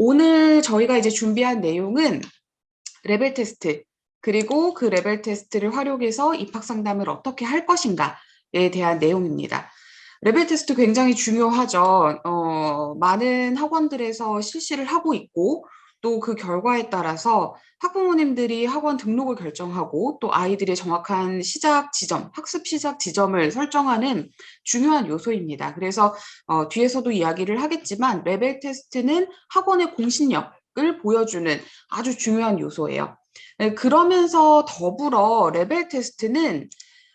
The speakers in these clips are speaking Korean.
오늘 저희가 이제 준비한 내용은 레벨 테스트, 그리고 그 레벨 테스트를 활용해서 입학 상담을 어떻게 할 것인가에 대한 내용입니다. 레벨 테스트 굉장히 중요하죠. 많은 학원들에서 실시를 하고 있고, 또 그 결과에 따라서 학부모님들이 학원 등록을 결정하고 또 아이들의 정확한 시작 지점, 학습 시작 지점을 설정하는 중요한 요소입니다. 그래서 뒤에서도 이야기를 하겠지만 레벨 테스트는 학원의 공신력을 보여주는 아주 중요한 요소예요. 네, 그러면서 더불어 레벨 테스트는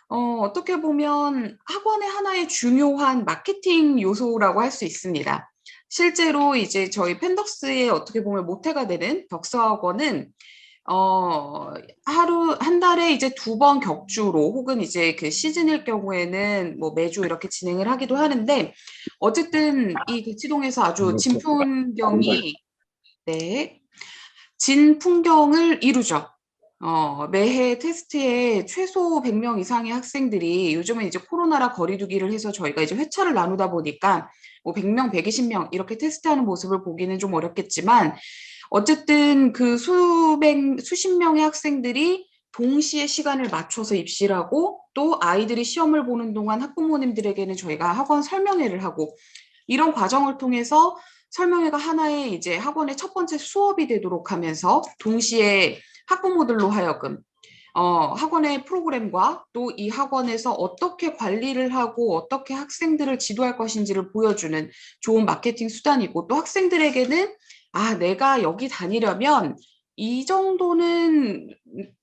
어떻게 보면 학원의 하나의 중요한 마케팅 요소라고 할 수 있습니다. 실제로 이제 저희 펜덕스의 어떻게 보면 모태가 되는 덕서학원은 한 달에 이제 2번 격주로 혹은 이제 그 시즌일 경우에는 뭐 매주 이렇게 진행을 하기도 하는데 어쨌든 이 대치동에서 아주 진 풍경을 이루죠. 매해 테스트에 최소 100명 이상의 학생들이 요즘은 이제 코로나라 거리두기를 해서 저희가 이제 회차를 나누다 보니까 뭐 100명, 120명 이렇게 테스트하는 모습을 보기는 좀 어렵겠지만 어쨌든 그 수십 명의 학생들이 동시에 시간을 맞춰서 입시를 하고 또 아이들이 시험을 보는 동안 학부모님들에게는 저희가 학원 설명회를 하고 이런 과정을 통해서 설명회가 하나의 이제 학원의 첫 번째 수업이 되도록 하면서 동시에 학부모들로 하여금 학원의 프로그램과 또 이 학원에서 어떻게 관리를 하고 어떻게 학생들을 지도할 것인지를 보여주는 좋은 마케팅 수단이고 또 학생들에게는 내가 여기 다니려면 이 정도는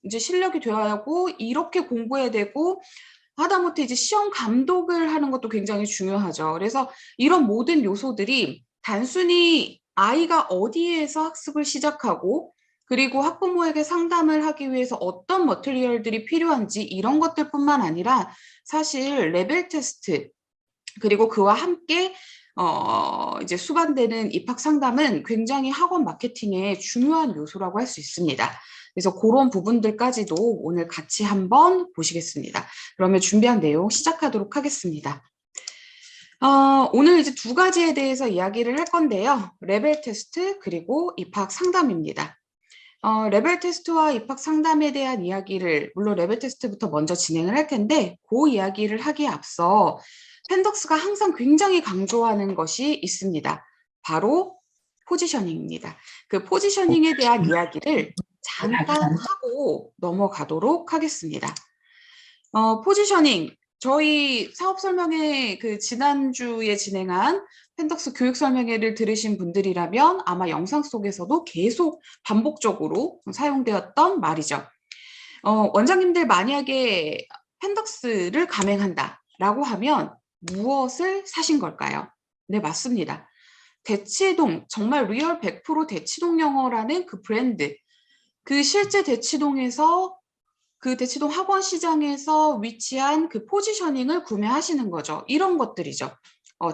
이제 실력이 되어야 하고 이렇게 공부해야 되고 하다못해 이제 시험 감독을 하는 것도 굉장히 중요하죠. 그래서 이런 모든 요소들이 단순히 아이가 어디에서 학습을 시작하고 그리고 학부모에게 상담을 하기 위해서 어떤 머티리얼들이 필요한지 이런 것들뿐만 아니라 사실 레벨 테스트 그리고 그와 함께 이제 수반되는 입학 상담은 굉장히 학원 마케팅의 중요한 요소라고 할 수 있습니다. 그래서 그런 부분들까지도 오늘 같이 한번 보시겠습니다. 그러면 준비한 내용 시작하도록 하겠습니다. 오늘 이제 2가지에 대해서 이야기를 할 건데요. 레벨 테스트 그리고 입학 상담입니다. 레벨 테스트와 입학 상담에 대한 이야기를 물론 레벨 테스트부터 먼저 진행을 할 텐데 그 이야기를 하기에 앞서 펜덕스가 항상 굉장히 강조하는 것이 있습니다. 바로 포지셔닝입니다. 그 포지셔닝에 대한 이야기를 잠깐 하고 넘어가도록 하겠습니다. 포지셔닝 저희 사업 설명회 그 지난주에 진행한 펜덕스 교육 설명회를 들으신 분들이라면 아마 영상 속에서도 계속 반복적으로 사용되었던 말이죠. 원장님들 만약에 펜덕스를 가맹한다라고 하면 무엇을 사신 걸까요? 네, 맞습니다. 대치동, 정말 리얼 100% 대치동 영어라는 그 브랜드, 그 실제 대치동에서 그 대치동 학원 시장에서 위치한 그 포지셔닝을 구매하시는 거죠. 이런 것들이죠.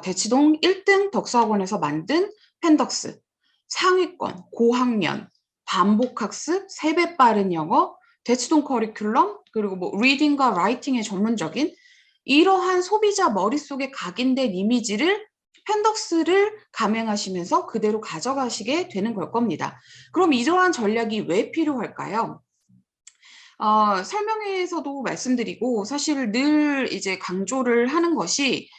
대치동 1등 덕서학원에서 만든 펜덕스, 상위권, 고학년, 반복학습, 3배 빠른 영어, 대치동 커리큘럼, 그리고 뭐 리딩과 라이팅에 전문적인 이러한 소비자 머릿속에 각인된 이미지를 펜덕스를 감행하시면서 그대로 가져가시게 되는 걸 겁니다. 그럼 이러한 전략이 왜 필요할까요? 설명회에서도 말씀드리고 사실 늘 이제 강조를 하는 것이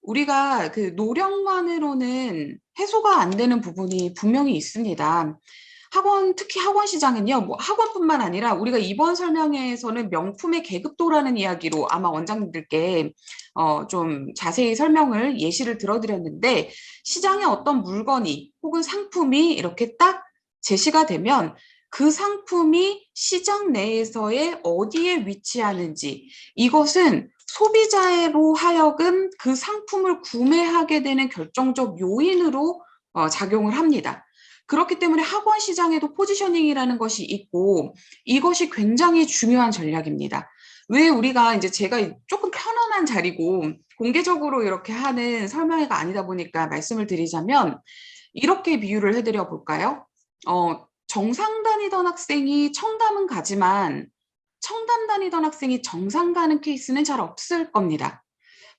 우리가 그 노력만으로는 해소가 안 되는 부분이 분명히 있습니다. 특히 학원 시장은요, 뭐 학원뿐만 아니라 우리가 이번 설명회에서는 명품의 계급도라는 이야기로 아마 원장님들께 좀 자세히 설명을 예시를 들어드렸는데 시장에 어떤 물건이 혹은 상품이 이렇게 딱 제시가 되면 그 상품이 시장 내에서의 어디에 위치하는지 이것은 소비자로 하여금 그 상품을 구매하게 되는 결정적 요인으로 작용을 합니다. 그렇기 때문에 학원 시장에도 포지셔닝이라는 것이 있고 이것이 굉장히 중요한 전략입니다. 왜 우리가 이제 제가 조금 편안한 자리고 공개적으로 이렇게 하는 설명회가 아니다 보니까 말씀을 드리자면 이렇게 비유를 해드려 볼까요? 정상 다니던 학생이 청담은 가지만 청담 다니던 학생이 정상 가는 케이스는 잘 없을 겁니다.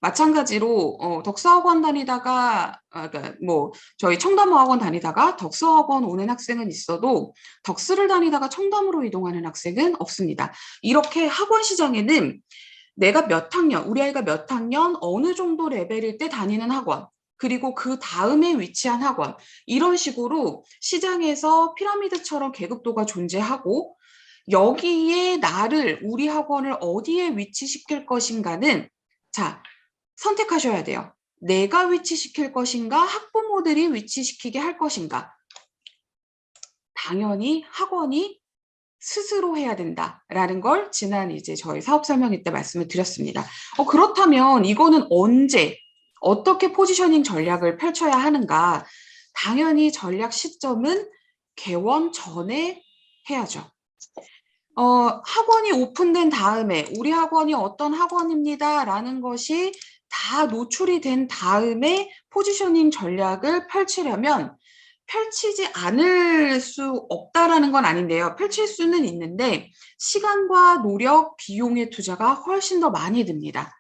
마찬가지로 덕수학원 다니다가 그러니까 뭐 저희 청담어학원 다니다가 덕수학원 오는 학생은 있어도 덕수를 다니다가 청담으로 이동하는 학생은 없습니다. 이렇게 학원 시장에는 내가 몇 학년, 우리 아이가 몇 학년, 어느 정도 레벨일 때 다니는 학원, 그리고 그 다음에 위치한 학원, 이런 식으로 시장에서 피라미드처럼 계급도가 존재하고 여기에 나를, 우리 학원을 어디에 위치시킬 것인가는 자, 선택하셔야 돼요. 내가 위치시킬 것인가, 학부모들이 위치시키게 할 것인가. 당연히 학원이 스스로 해야 된다라는 걸 지난 이제 저희 사업 설명회 때 말씀을 드렸습니다. 그렇다면 이거는 언제, 어떻게 포지셔닝 전략을 펼쳐야 하는가? 당연히 전략 시점은 개원 전에 해야죠. 학원이 오픈된 다음에 우리 학원이 어떤 학원입니다라는 것이 다 노출이 된 다음에 포지셔닝 전략을 펼치려면 펼치지 않을 수 없다라는 건 아닌데요. 펼칠 수는 있는데 시간과 노력, 비용의 투자가 훨씬 더 많이 듭니다.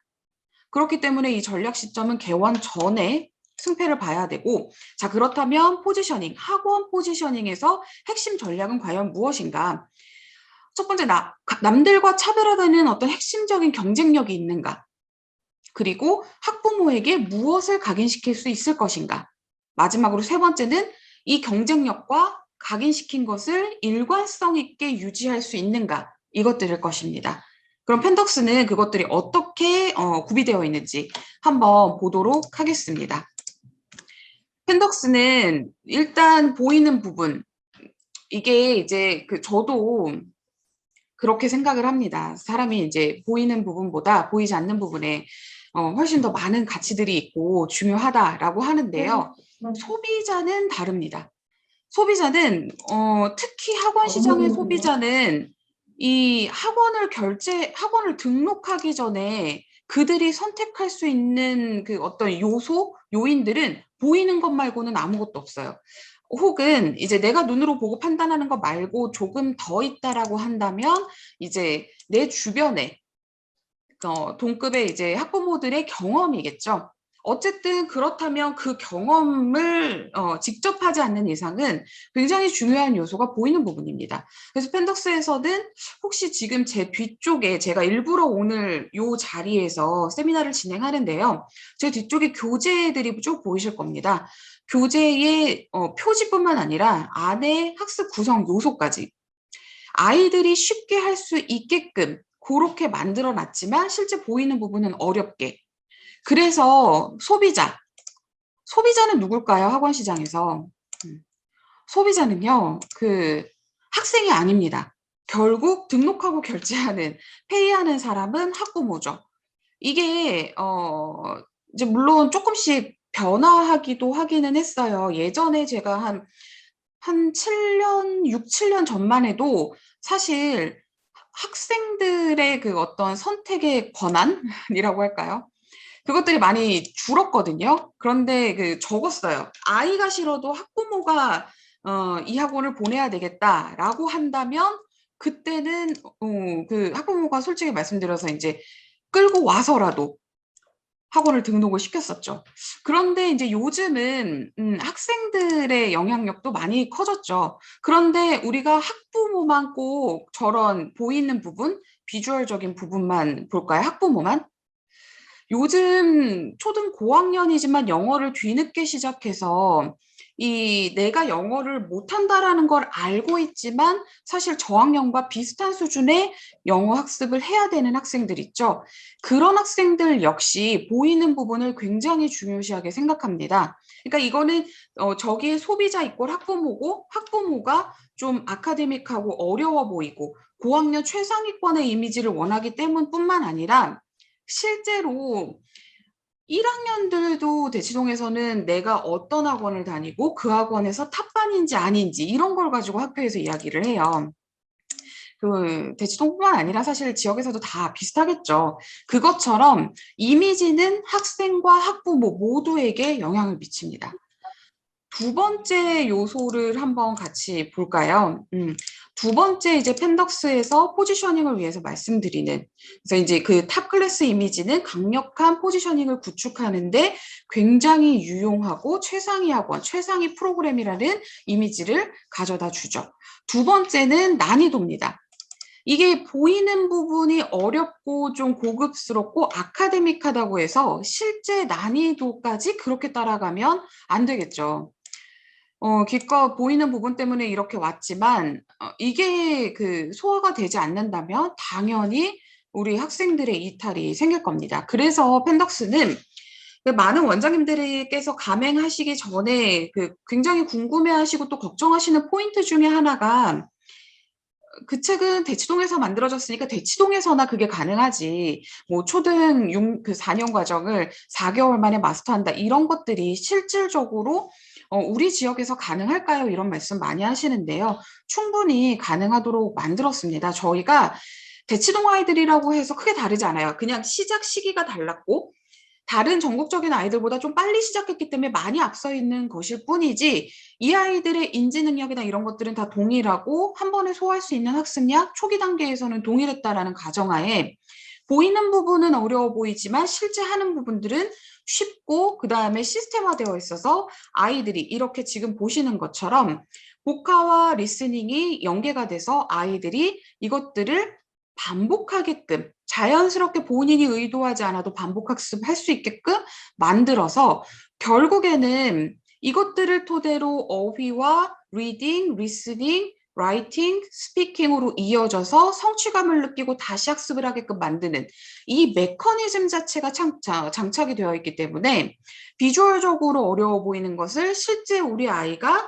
그렇기 때문에 이 전략 시점은 개원 전에 승패를 봐야 되고, 자, 그렇다면 포지셔닝, 학원 포지셔닝에서 핵심 전략은 과연 무엇인가? 첫 번째, 남들과 차별화되는 어떤 핵심적인 경쟁력이 있는가? 그리고 학부모에게 무엇을 각인시킬 수 있을 것인가? 마지막으로 세 번째는 이 경쟁력과 각인시킨 것을 일관성 있게 유지할 수 있는가? 이것들일 것입니다. 그럼 펜덕스는 그것들이 어떻게 구비되어 있는지 한번 보도록 하겠습니다. 펜덕스는 일단 보이는 부분, 이게 이제 저도 그렇게 생각을 합니다. 사람이 이제 보이는 부분보다 보이지 않는 부분에 훨씬 더 많은 가치들이 있고 중요하다라고 하는데요. 소비자는 다릅니다. 소비자는 특히 학원 시장의 소비자는 이 학원을 등록하기 전에 그들이 선택할 수 있는 그 어떤 요인들은 보이는 것 말고는 아무것도 없어요. 혹은 이제 내가 눈으로 보고 판단하는 것 말고 조금 더 있다라고 한다면 이제 내 주변에 동급의 이제 학부모들의 경험이겠죠. 어쨌든 그렇다면 그 경험을 직접 하지 않는 이상은 굉장히 중요한 요소가 보이는 부분입니다. 그래서 펜덕스에서는 혹시 지금 제 뒤쪽에 제가 일부러 오늘 이 자리에서 세미나를 진행하는데요. 제 뒤쪽에 교재들이 쭉 보이실 겁니다. 교재의 표지뿐만 아니라 안에 학습 구성 요소까지 아이들이 쉽게 할 수 있게끔 그렇게 만들어 놨지만 실제 보이는 부분은 어렵게. 그래서 소비자는 누굴까요? 학원 시장에서. 소비자는요, 학생이 아닙니다. 결국 등록하고 결제하는, 페이하는 사람은 학부모죠. 이게, 이제 물론 조금씩 변화하기도 하기는 했어요. 예전에 제가 한 7년, 6, 7년 전만 해도 사실 학생들의 그 어떤 선택의 권한이라고 할까요? 그것들이 많이 줄었거든요. 그런데 적었어요. 아이가 싫어도 학부모가 이 학원을 보내야 되겠다라고 한다면 그때는 그 학부모가 솔직히 말씀드려서 이제 끌고 와서라도 학원을 등록을 시켰었죠. 그런데 이제 요즘은 학생들의 영향력도 많이 커졌죠. 그런데 우리가 학부모만 꼭 저런 보이는 부분, 비주얼적인 부분만 볼까요? 학부모만? 요즘 초등 고학년이지만 영어를 뒤늦게 시작해서 내가 영어를 못한다라는 걸 알고 있지만 사실 저학년과 비슷한 수준의 영어 학습을 해야 되는 학생들 있죠. 그런 학생들 역시 보이는 부분을 굉장히 중요시하게 생각합니다. 그러니까 이거는 저기에 소비자 이꼴 학부모고 학부모가 좀 아카데믹하고 어려워 보이고 고학년 최상위권의 이미지를 원하기 때문뿐만 아니라 실제로 1학년들도 대치동에서는 내가 어떤 학원을 다니고 그 학원에서 탑반인지 아닌지 이런 걸 가지고 학교에서 이야기를 해요. 대치동뿐만 아니라 사실 지역에서도 다 비슷하겠죠. 그것처럼 이미지는 학생과 학부모 모두에게 영향을 미칩니다. 두 번째 요소를 한번 같이 볼까요? 두 번째 이제 펜덕스에서 포지셔닝을 위해서 말씀드리는, 그래서 이제 그 탑 클래스 이미지는 강력한 포지셔닝을 구축하는데 굉장히 유용하고 최상위 학원, 최상위 프로그램이라는 이미지를 가져다 주죠. 두 번째는 난이도입니다. 이게 보이는 부분이 어렵고 좀 고급스럽고 아카데믹하다고 해서 실제 난이도까지 그렇게 따라가면 안 되겠죠. 기껏 보이는 부분 때문에 이렇게 왔지만, 이게 그 소화가 되지 않는다면 당연히 우리 학생들의 이탈이 생길 겁니다. 그래서 펜덕스는 그 많은 원장님들께서 감행하시기 전에 그 굉장히 궁금해하시고 또 걱정하시는 포인트 중에 하나가, 그 책은 대치동에서 만들어졌으니까 대치동에서나 그게 가능하지. 뭐 초등 그 4년 과정을 4개월 만에 마스터한다. 이런 것들이 실질적으로 우리 지역에서 가능할까요? 이런 말씀 많이 하시는데요. 충분히 가능하도록 만들었습니다. 저희가 대치동 아이들이라고 해서 크게 다르지 않아요. 그냥 시작 시기가 달랐고 다른 전국적인 아이들보다 좀 빨리 시작했기 때문에 많이 앞서 있는 것일 뿐이지, 이 아이들의 인지 능력이나 이런 것들은 다 동일하고 한 번에 소화할 수 있는 학습량 초기 단계에서는 동일했다라는 가정하에 보이는 부분은 어려워 보이지만 실제 하는 부분들은 쉽고 그 다음에 시스템화되어 있어서 아이들이 이렇게 지금 보시는 것처럼 복화와 리스닝이 연계가 돼서 아이들이 이것들을 반복하게끔 자연스럽게 본인이 의도하지 않아도 반복 학습할 수 있게끔 만들어서 결국에는 이것들을 토대로 어휘와 리딩, 리스닝, 라이팅, 스피킹으로 이어져서 성취감을 느끼고 다시 학습을 하게끔 만드는 이 메커니즘 자체가 장착이 되어 있기 때문에 비주얼적으로 어려워 보이는 것을 실제 우리 아이가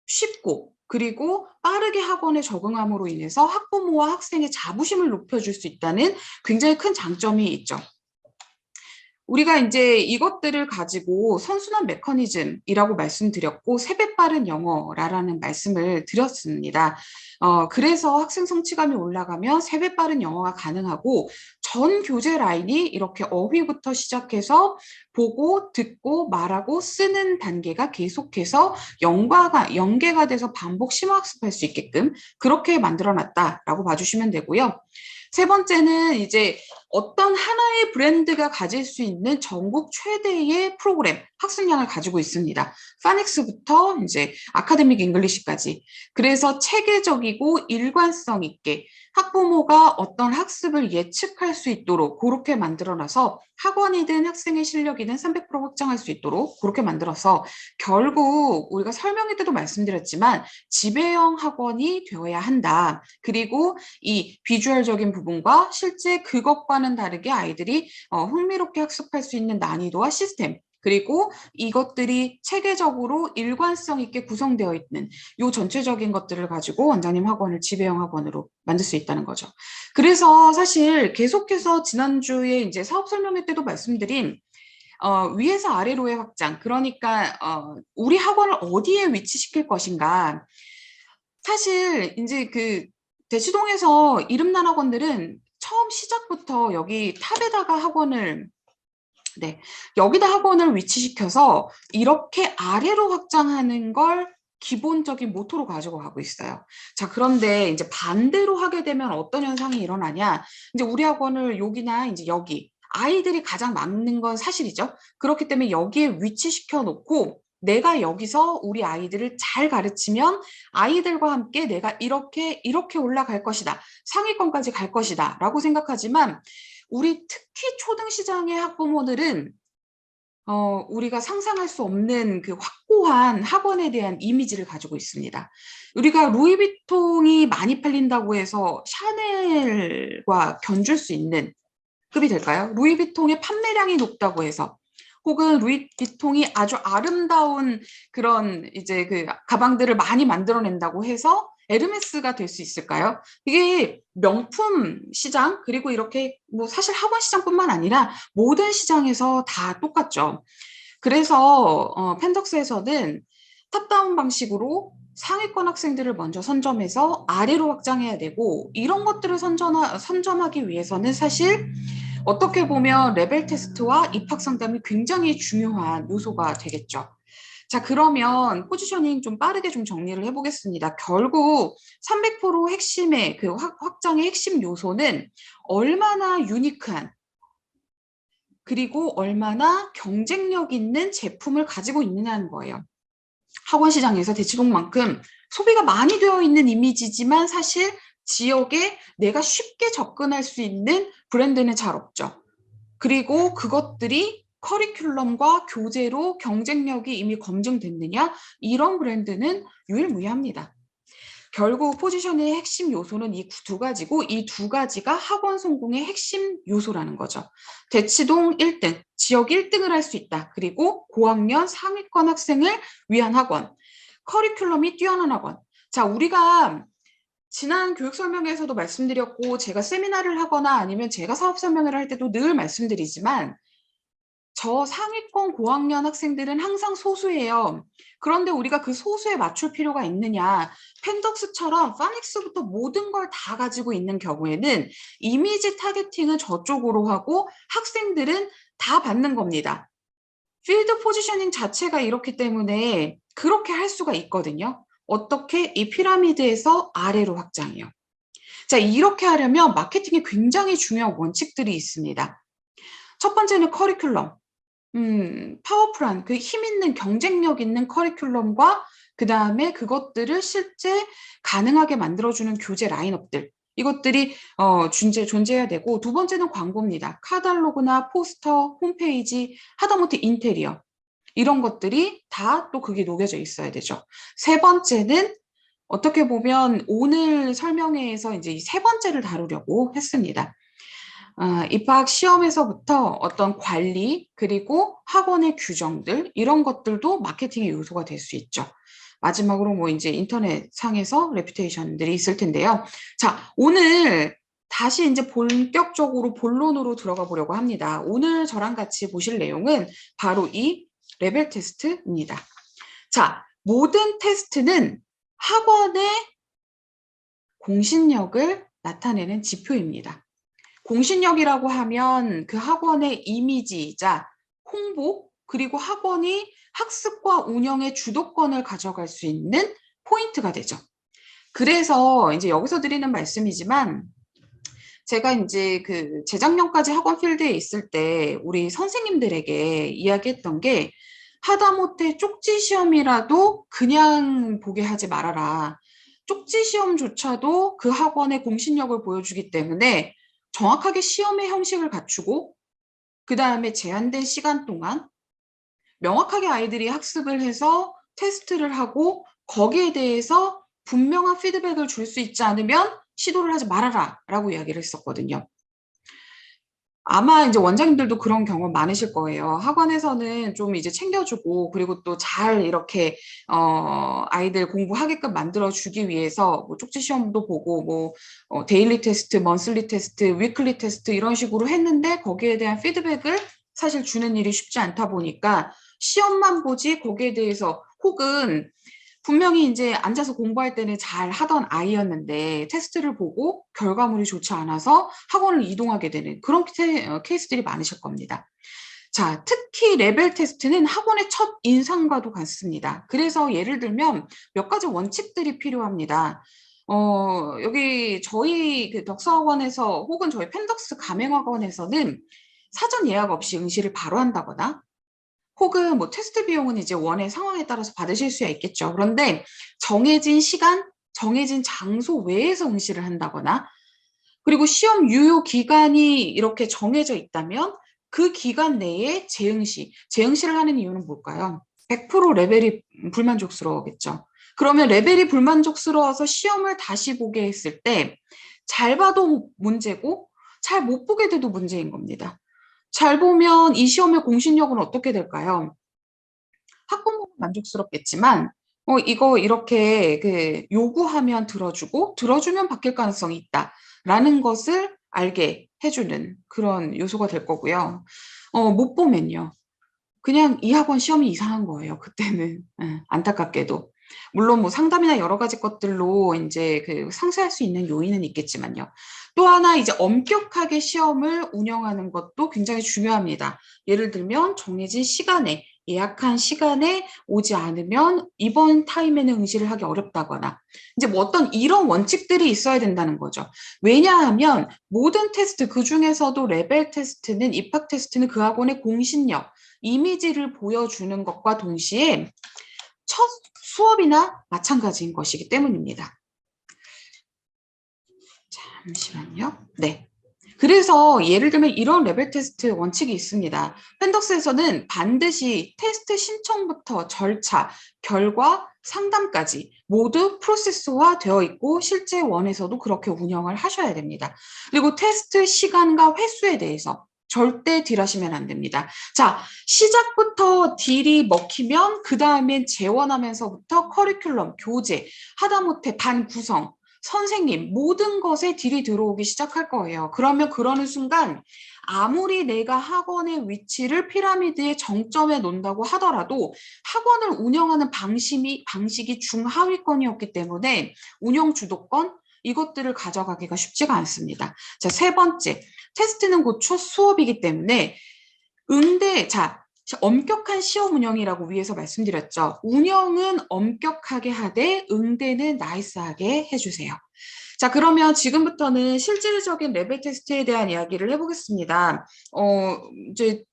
쉽고 그리고 빠르게 학원에 적응함으로 인해서 학부모와 학생의 자부심을 높여줄 수 있다는 굉장히 큰 장점이 있죠. 우리가 이제 이것들을 가지고 선순환 메커니즘이라고 말씀드렸고 세배 빠른 영어라는 말씀을 드렸습니다. 그래서 학생 성취감이 올라가면 세배 빠른 영어가 가능하고 전 교재 라인이 이렇게 어휘부터 시작해서 보고 듣고 말하고 쓰는 단계가 계속해서 연계가 돼서 반복 심화학습할 수 있게끔 그렇게 만들어놨다라고 봐주시면 되고요. 세 번째는 이제 어떤 하나의 브랜드가 가질 수 있는 전국 최대의 프로그램, 학습량을 가지고 있습니다. 파닉스부터 이제 아카데믹 잉글리시까지. 그래서 체계적이고 일관성 있게 학부모가 어떤 학습을 예측할 수 있도록 그렇게 만들어놔서 학원이든 학생의 실력이든 300% 확장할 수 있도록 그렇게 만들어서 결국 우리가 설명회 때도 말씀드렸지만 지배형 학원이 되어야 한다. 그리고 이 비주얼적인 부분과 실제 그것과는 다르게 아이들이 흥미롭게 학습할 수 있는 난이도와 시스템, 그리고 이것들이 체계적으로 일관성 있게 구성되어 있는 요 전체적인 것들을 가지고 원장님 학원을 지배형 학원으로 만들 수 있다는 거죠. 그래서 사실 계속해서 지난주에 이제 사업 설명회 때도 말씀드린 위에서 아래로의 확장, 그러니까 우리 학원을 어디에 위치시킬 것인가. 사실 이제 그 대치동에서 이름난 학원들은 처음 시작부터 여기 탑에다가 학원을, 네, 여기다 학원을 위치시켜서 이렇게 아래로 확장하는 걸 기본적인 모토로 가지고 가고 있어요. 자, 그런데 이제 반대로 하게 되면 어떤 현상이 일어나냐? 이제 우리 학원을 여기나 이제 여기 아이들이 가장 많은 건 사실이죠. 그렇기 때문에 여기에 위치시켜 놓고 내가 여기서 우리 아이들을 잘 가르치면 아이들과 함께 내가 이렇게 올라갈 것이다. 상위권까지 갈 것이다. 라고 생각하지만 우리 특히 초등시장의 학부모들은 우리가 상상할 수 없는 그 확고한 학원에 대한 이미지를 가지고 있습니다. 우리가 루이비통이 많이 팔린다고 해서 샤넬과 견줄 수 있는 급이 될까요? 루이비통의 판매량이 높다고 해서, 혹은 루이비통이 아주 아름다운 그런 이제 그 가방들을 많이 만들어낸다고 해서 에르메스가 될 수 있을까요? 이게 명품 시장, 그리고 이렇게 뭐 사실 학원 시장뿐만 아니라 모든 시장에서 다 똑같죠. 그래서 펜덕스에서는 탑다운 방식으로 상위권 학생들을 먼저 선점해서 아래로 확장해야 되고, 이런 것들을 선점하기 위해서는 사실 어떻게 보면 레벨 테스트와 입학 상담이 굉장히 중요한 요소가 되겠죠. 자, 그러면 포지셔닝 좀 빠르게 좀 정리를 해보겠습니다. 결국 300% 핵심의 그 확장의 핵심 요소는 얼마나 유니크한 그리고 얼마나 경쟁력 있는 제품을 가지고 있느냐는 거예요. 학원 시장에서 대치동만큼 소비가 많이 되어 있는 이미지지만 사실 지역에 내가 쉽게 접근할 수 있는 브랜드는 잘 없죠. 그리고 그것들이 커리큘럼과 교재로 경쟁력이 이미 검증됐느냐? 이런 브랜드는 유일무이합니다. 결국 포지션의 핵심 요소는 이 두 가지고 이 두 가지가 학원 성공의 핵심 요소라는 거죠. 대치동 1등, 지역 1등을 할 수 있다. 그리고 고학년 상위권 학생을 위한 학원, 커리큘럼이 뛰어난 학원. 자, 우리가 지난 교육 설명회에서도 말씀드렸고 제가 세미나를 하거나 아니면 제가 사업 설명회를 할 때도 늘 말씀드리지만 저 상위권 고학년 학생들은 항상 소수예요. 그런데 우리가 그 소수에 맞출 필요가 있느냐. 펜덕스처럼 파닉스부터 모든 걸 다 가지고 있는 경우에는 이미지 타겟팅은 저쪽으로 하고 학생들은 다 받는 겁니다. 필드 포지셔닝 자체가 이렇기 때문에 그렇게 할 수가 있거든요. 어떻게? 이 피라미드에서 아래로 확장해요. 자, 이렇게 하려면 마케팅에 굉장히 중요한 원칙들이 있습니다. 첫 번째는 커리큘럼. 파워풀한 그 힘 있는 경쟁력 있는 커리큘럼과 그 다음에 그것들을 실제 가능하게 만들어주는 교재 라인업들. 이것들이 존재해야 되고 두 번째는 광고입니다. 카탈로그나 포스터, 홈페이지, 하다못해 인테리어. 이런 것들이 다 또 그게 녹여져 있어야 되죠. 세 번째는 어떻게 보면 오늘 설명회에서 이제 이 세 번째를 다루려고 했습니다. 입학 시험에서부터 어떤 관리 그리고 학원의 규정들 이런 것들도 마케팅의 요소가 될 수 있죠. 마지막으로 뭐 이제 인터넷 상에서 레퓨테이션들이 있을 텐데요. 자, 오늘 다시 이제 본격적으로 본론으로 들어가 보려고 합니다. 오늘 저랑 같이 보실 내용은 바로 이 레벨 테스트입니다. 자, 모든 테스트는 학원의 공신력을 나타내는 지표입니다. 공신력이라고 하면 그 학원의 이미지이자 홍보 그리고 학원이 학습과 운영의 주도권을 가져갈 수 있는 포인트가 되죠. 그래서 이제 여기서 드리는 말씀이지만 제가 이제 그 재작년까지 학원 필드에 있을 때 우리 선생님들에게 이야기했던 게 하다못해 쪽지 시험이라도 그냥 보게 하지 말아라. 쪽지 시험조차도 그 학원의 공신력을 보여주기 때문에 정확하게 시험의 형식을 갖추고 그 다음에 제한된 시간 동안 명확하게 아이들이 학습을 해서 테스트를 하고 거기에 대해서 분명한 피드백을 줄 수 있지 않으면 시도를 하지 말아라 라고 이야기를 했었거든요. 아마 이제 원장님들도 그런 경험 많으실 거예요. 학원에서는 좀 이제 챙겨주고 그리고 또 잘 이렇게 아이들 공부하게끔 만들어주기 위해서 뭐 쪽지 시험도 보고 뭐 데일리 테스트, 먼슬리 테스트, 위클리 테스트 이런 식으로 했는데 거기에 대한 피드백을 사실 주는 일이 쉽지 않다 보니까 시험만 보지 거기에 대해서 혹은 분명히 이제 앉아서 공부할 때는 잘 하던 아이였는데 테스트를 보고 결과물이 좋지 않아서 학원을 이동하게 되는 그런 케이스들이 많으실 겁니다. 자, 특히 레벨 테스트는 학원의 첫 인상과도 같습니다. 그래서 예를 들면 몇 가지 원칙들이 필요합니다. 여기 저희 그 덕서학원에서 혹은 저희 펜덕스 가맹학원에서는 사전 예약 없이 응시를 바로 한다거나 혹은 뭐 테스트 비용은 이제 원의 상황에 따라서 받으실 수야 있겠죠. 그런데 정해진 시간, 정해진 장소 외에서 응시를 한다거나 그리고 시험 유효 기간이 이렇게 정해져 있다면 그 기간 내에 재응시를 하는 이유는 뭘까요? 100% 레벨이 불만족스러우겠죠. 그러면 레벨이 불만족스러워서 시험을 다시 보게 했을 때 잘 봐도 문제고 잘 못 보게 돼도 문제인 겁니다. 잘 보면 이 시험의 공신력은 어떻게 될까요? 학부모는 만족스럽겠지만 이거 이렇게 그 요구하면 들어주고 들어주면 바뀔 가능성이 있다라는 것을 알게 해주는 그런 요소가 될 거고요. 못 보면요. 그냥 이 학원 시험이 이상한 거예요. 그때는 안타깝게도. 물론 뭐 상담이나 여러 가지 것들로 이제 그 상쇄할 수 있는 요인은 있겠지만요. 또 하나 이제 엄격하게 시험을 운영하는 것도 굉장히 중요합니다. 예를 들면 정해진 시간에 예약한 시간에 오지 않으면 이번 타임에는 응시를 하기 어렵다거나 이제 뭐 어떤 이런 원칙들이 있어야 된다는 거죠. 왜냐하면 모든 테스트 그중에서도 레벨 테스트는 입학 테스트는 그 학원의 공신력, 이미지를 보여주는 것과 동시에 첫 수업이나 마찬가지인 것이기 때문입니다. 잠시만요. 네. 그래서 예를 들면 이런 레벨 테스트 원칙이 있습니다. 펜덕스에서는 반드시 테스트 신청부터 절차, 결과, 상담까지 모두 프로세스화 되어 있고 실제 원에서도 그렇게 운영을 하셔야 됩니다. 그리고 테스트 시간과 횟수에 대해서 절대 딜하시면 안 됩니다. 자, 시작부터 딜이 먹히면 그 다음엔 재원하면서부터 커리큘럼, 교재, 하다못해 반 구성, 선생님 모든 것에 딜이 들어오기 시작할 거예요. 그러면 그러는 순간 아무리 내가 학원의 위치를 피라미드의 정점에 놓는다고 하더라도 학원을 운영하는 방식이 중하위권이었기 때문에 운영 주도권 이것들을 가져가기가 쉽지가 않습니다. 자, 세 번째, 테스트는 곧 첫 수업이기 때문에 엄격한 시험 운영이라고 위에서 말씀드렸죠. 운영은 엄격하게 하되 응대는 나이스하게 해주세요. 자, 그러면 지금부터는 실질적인 레벨 테스트에 대한 이야기를 해보겠습니다. 이제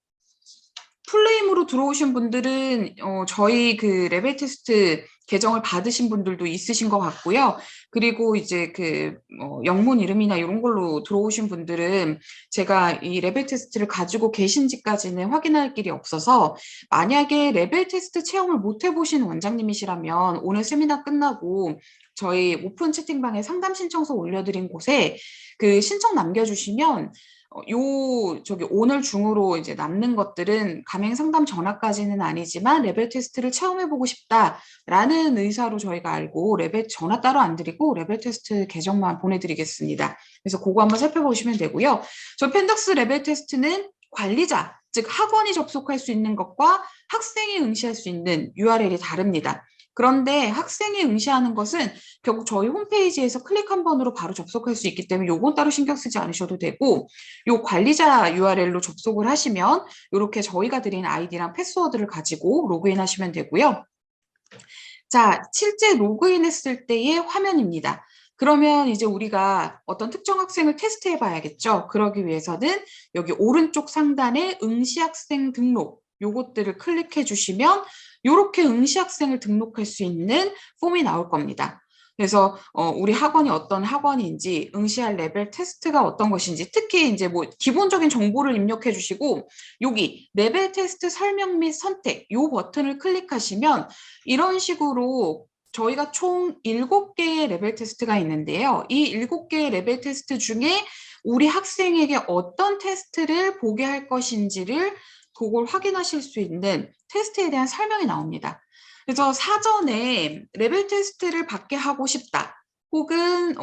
풀네임으로 들어오신 분들은 저희 그 레벨 테스트 계정을 받으신 분들도 있으신 것 같고요. 그리고 이제 그 영문 이름이나 이런 걸로 들어오신 분들은 제가 이 레벨 테스트를 가지고 계신지까지는 확인할 길이 없어서 만약에 레벨 테스트 체험을 못 해보신 원장님이시라면 오늘 세미나 끝나고 저희 오픈 채팅방에 상담 신청서 올려드린 곳에 그 신청 남겨주시면 오늘 중으로 이제 남는 것들은 가맹 상담 전화까지는 아니지만 레벨 테스트를 체험해보고 싶다라는 의사로 저희가 알고 레벨 전화 따로 안 드리고 레벨 테스트 계정만 보내드리겠습니다. 그래서 그거 한번 살펴보시면 되고요. 저 펜덕스 레벨 테스트는 관리자, 즉 학원이 접속할 수 있는 것과 학생이 응시할 수 있는 URL이 다릅니다. 그런데 학생이 응시하는 것은 결국 저희 홈페이지에서 클릭 한 번으로 바로 접속할 수 있기 때문에 요건 따로 신경 쓰지 않으셔도 되고 요 관리자 URL로 접속을 하시면 이렇게 저희가 드린 아이디랑 패스워드를 가지고 로그인 하시면 되고요. 자, 실제 로그인했을 때의 화면입니다. 그러면 이제 우리가 어떤 특정 학생을 테스트해 봐야겠죠. 그러기 위해서는 여기 오른쪽 상단에 응시학생 등록 요것들을 클릭해 주시면 이렇게 응시학생을 등록할 수 있는 폼이 나올 겁니다. 그래서 우리 학원이 어떤 학원인지 응시할 레벨 테스트가 어떤 것인지 특히 이제 뭐 기본적인 정보를 입력해 주시고 여기 레벨 테스트 설명 및 선택 요 버튼을 클릭하시면 이런 식으로 저희가 총 7개의 레벨 테스트가 있는데요. 이 7개의 레벨 테스트 중에 우리 학생에게 어떤 테스트를 보게 할 것인지를 그걸 확인하실 수 있는 테스트에 대한 설명이 나옵니다. 그래서 사전에 레벨 테스트를 받게 하고 싶다. 혹은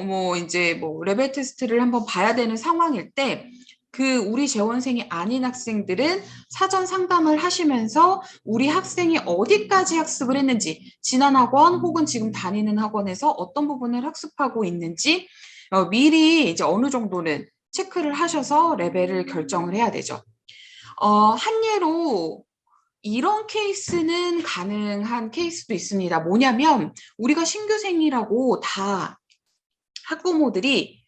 레벨 테스트를 한번 봐야 되는 상황일 때 그 우리 재원생이 아닌 학생들은 사전 상담을 하시면서 우리 학생이 어디까지 학습을 했는지 지난 학원 혹은 지금 다니는 학원에서 어떤 부분을 학습하고 있는지 미리 이제 어느 정도는 체크를 하셔서 레벨을 결정을 해야 되죠. 한 예로 이런 케이스는 가능한 케이스도 있습니다. 뭐냐면 우리가 신규생이라고 다 학부모들이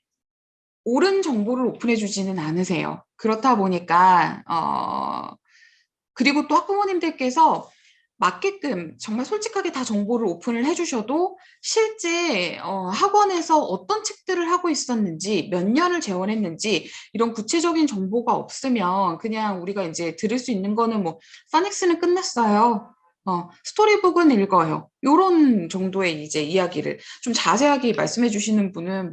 옳은 정보를 오픈해 주지는 않으세요. 그렇다 보니까 그리고 또 학부모님들께서 맞게끔 정말 솔직하게 다 정보를 오픈을 해주셔도 실제 학원에서 어떤 책들을 하고 있었는지 몇 년을 재원했는지 이런 구체적인 정보가 없으면 그냥 우리가 이제 들을 수 있는 거는 뭐 파닉스는 끝났어요. 스토리북은 읽어요. 요런 정도의 이제 이야기를 좀 자세하게 말씀해 주시는 분은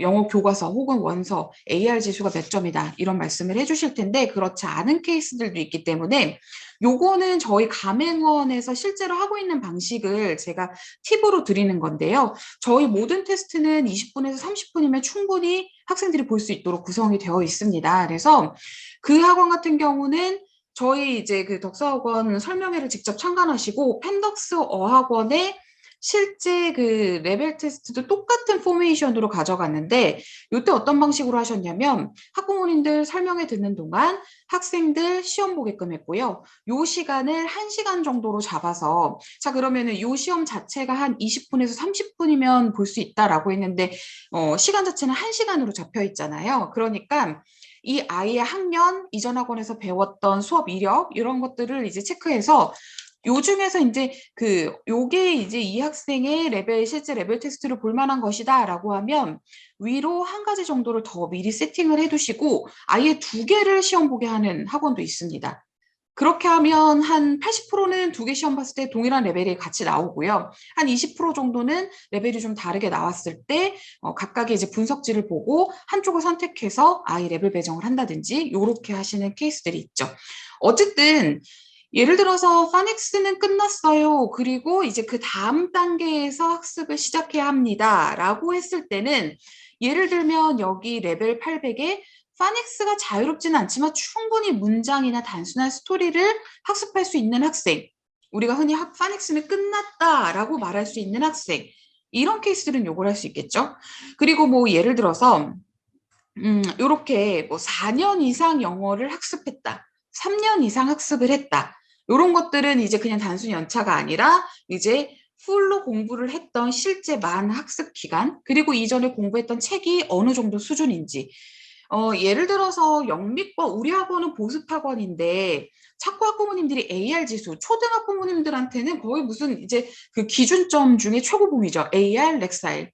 영어 교과서 혹은 원서 AR 지수가 몇 점이다 이런 말씀을 해 주실 텐데 그렇지 않은 케이스들도 있기 때문에 요거는 저희 가맹원에서 실제로 하고 있는 방식을 제가 팁으로 드리는 건데요. 저희 모든 테스트는 20분에서 30분이면 충분히 학생들이 볼 수 있도록 구성이 되어 있습니다. 그래서 그 학원 같은 경우는 저희 이제 그 덕서학원 설명회를 직접 참관하시고 펜덕스 어학원의 실제 그 레벨 테스트도 똑같은 포메이션으로 가져갔는데 요때 어떤 방식으로 하셨냐면 학부모님들 설명회 듣는 동안 학생들 시험 보게끔 했고요. 요 시간을 1시간 정도로 잡아서 자 그러면은 요 시험 자체가 한 20분에서 30분이면 볼 수 있다라고 했는데 시간 자체는 1시간으로 잡혀 있잖아요. 그러니까 이 아이의 학년, 이전 학원에서 배웠던 수업 이력 이런 것들을 이제 체크해서 요중에서 이제 요게 이제 이 학생의 실제 레벨 테스트를 볼 만한 것이다라고 하면 위로 한 가지 정도를 더 미리 세팅을 해두시고 아예 2개를 시험 보게 하는 학원도 있습니다. 그렇게 하면 한 80%는 2개 시험 봤을 때 동일한 레벨이 같이 나오고요. 한 20% 정도는 레벨이 좀 다르게 나왔을 때 각각의 이제 분석지를 보고 한쪽을 선택해서 아이 레벨 배정을 한다든지 요렇게 하시는 케이스들이 있죠. 어쨌든 예를 들어서 파닉스는 끝났어요. 그리고 이제 그 다음 단계에서 학습을 시작해야 합니다라고 했을 때는 예를 들면 여기 레벨 800에 파닉스가 자유롭지는 않지만 충분히 문장이나 단순한 스토리를 학습할 수 있는 학생, 우리가 흔히 파닉스는 끝났다라고 말할 수 있는 학생, 이런 케이스들은 요걸 할 수 있겠죠. 그리고 뭐 예를 들어서 요렇게 뭐 4년 이상 영어를 학습했다, 3년 이상 학습을 했다, 요런 것들은 이제 그냥 단순 연차가 아니라 이제 풀로 공부를 했던 실제 만 학습 기간, 그리고 이전에 공부했던 책이 어느 정도 수준인지. 예를 들어서 영미권, 우리 학원은 보습 학원인데 자꾸 학부모님들이 AR 지수, 초등 학부모님들한테는 거의 무슨 이제 그 기준점 중에 최고봉이죠. AR, 렉사일.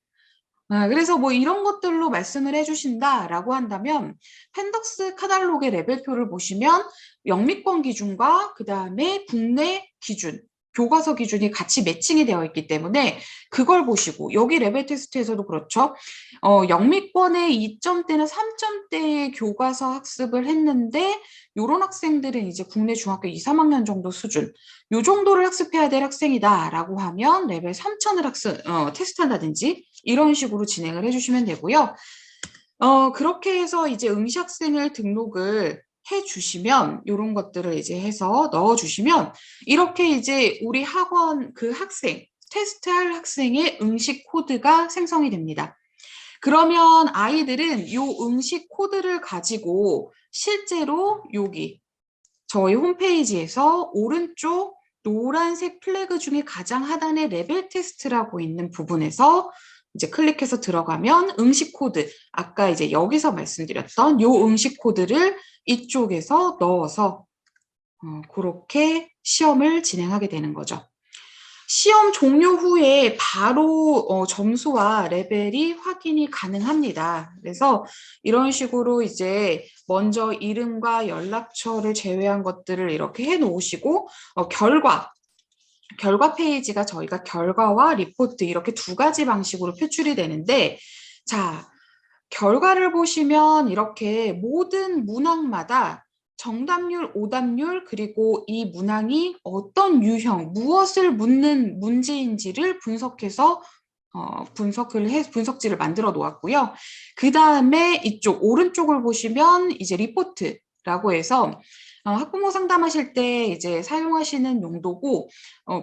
그래서 뭐 이런 것들로 말씀을 해주신다라고 한다면 펜덕스 카탈로그의 레벨표를 보시면 영미권 기준과 그 다음에 국내 기준, 교과서 기준이 같이 매칭이 되어 있기 때문에 그걸 보시고 여기 레벨 테스트에서도 그렇죠. 영미권의 2점대나 3점대의 교과서 학습을 했는데 요런 학생들은 이제 국내 중학교 2, 3학년 정도 수준 요 정도를 학습해야 될 학생이다라고 하면 레벨 3천을 테스트한다든지 이런 식으로 진행을 해주시면 되고요. 그렇게 해서 이제 응시 학생을 등록을 해주시면 이런 것들을 이제 해서 넣어주시면 이렇게 이제 우리 학원 그 학생 테스트할 학생의 응시 코드가 생성이 됩니다. 그러면 아이들은 이 응시 코드를 가지고 실제로 여기 저희 홈페이지에서 오른쪽 노란색 플래그 중에 가장 하단에 레벨 테스트라고 있는 부분에서 이제 클릭해서 들어가면 응시 코드, 아까 이제 여기서 말씀드렸던 요 응시 코드를 이쪽에서 넣어서 그렇게 시험을 진행하게 되는 거죠. 시험 종료 후에 바로 점수와 레벨이 확인이 가능합니다. 그래서 이런 식으로 이제 먼저 이름과 연락처를 제외한 것들을 이렇게 해 놓으시고 결과 페이지가 저희가 결과와 리포트 이렇게 2가지 방식으로 표출이 되는데 자, 결과를 보시면 이렇게 모든 문항마다 정답률, 오답률, 그리고 이 문항이 어떤 유형, 무엇을 묻는 문제인지를 분석해서 분석지를 만들어 놓았고요. 그 다음에 이쪽 오른쪽을 보시면 이제 리포트라고 해서 학부모 상담하실 때 이제 사용하시는 용도고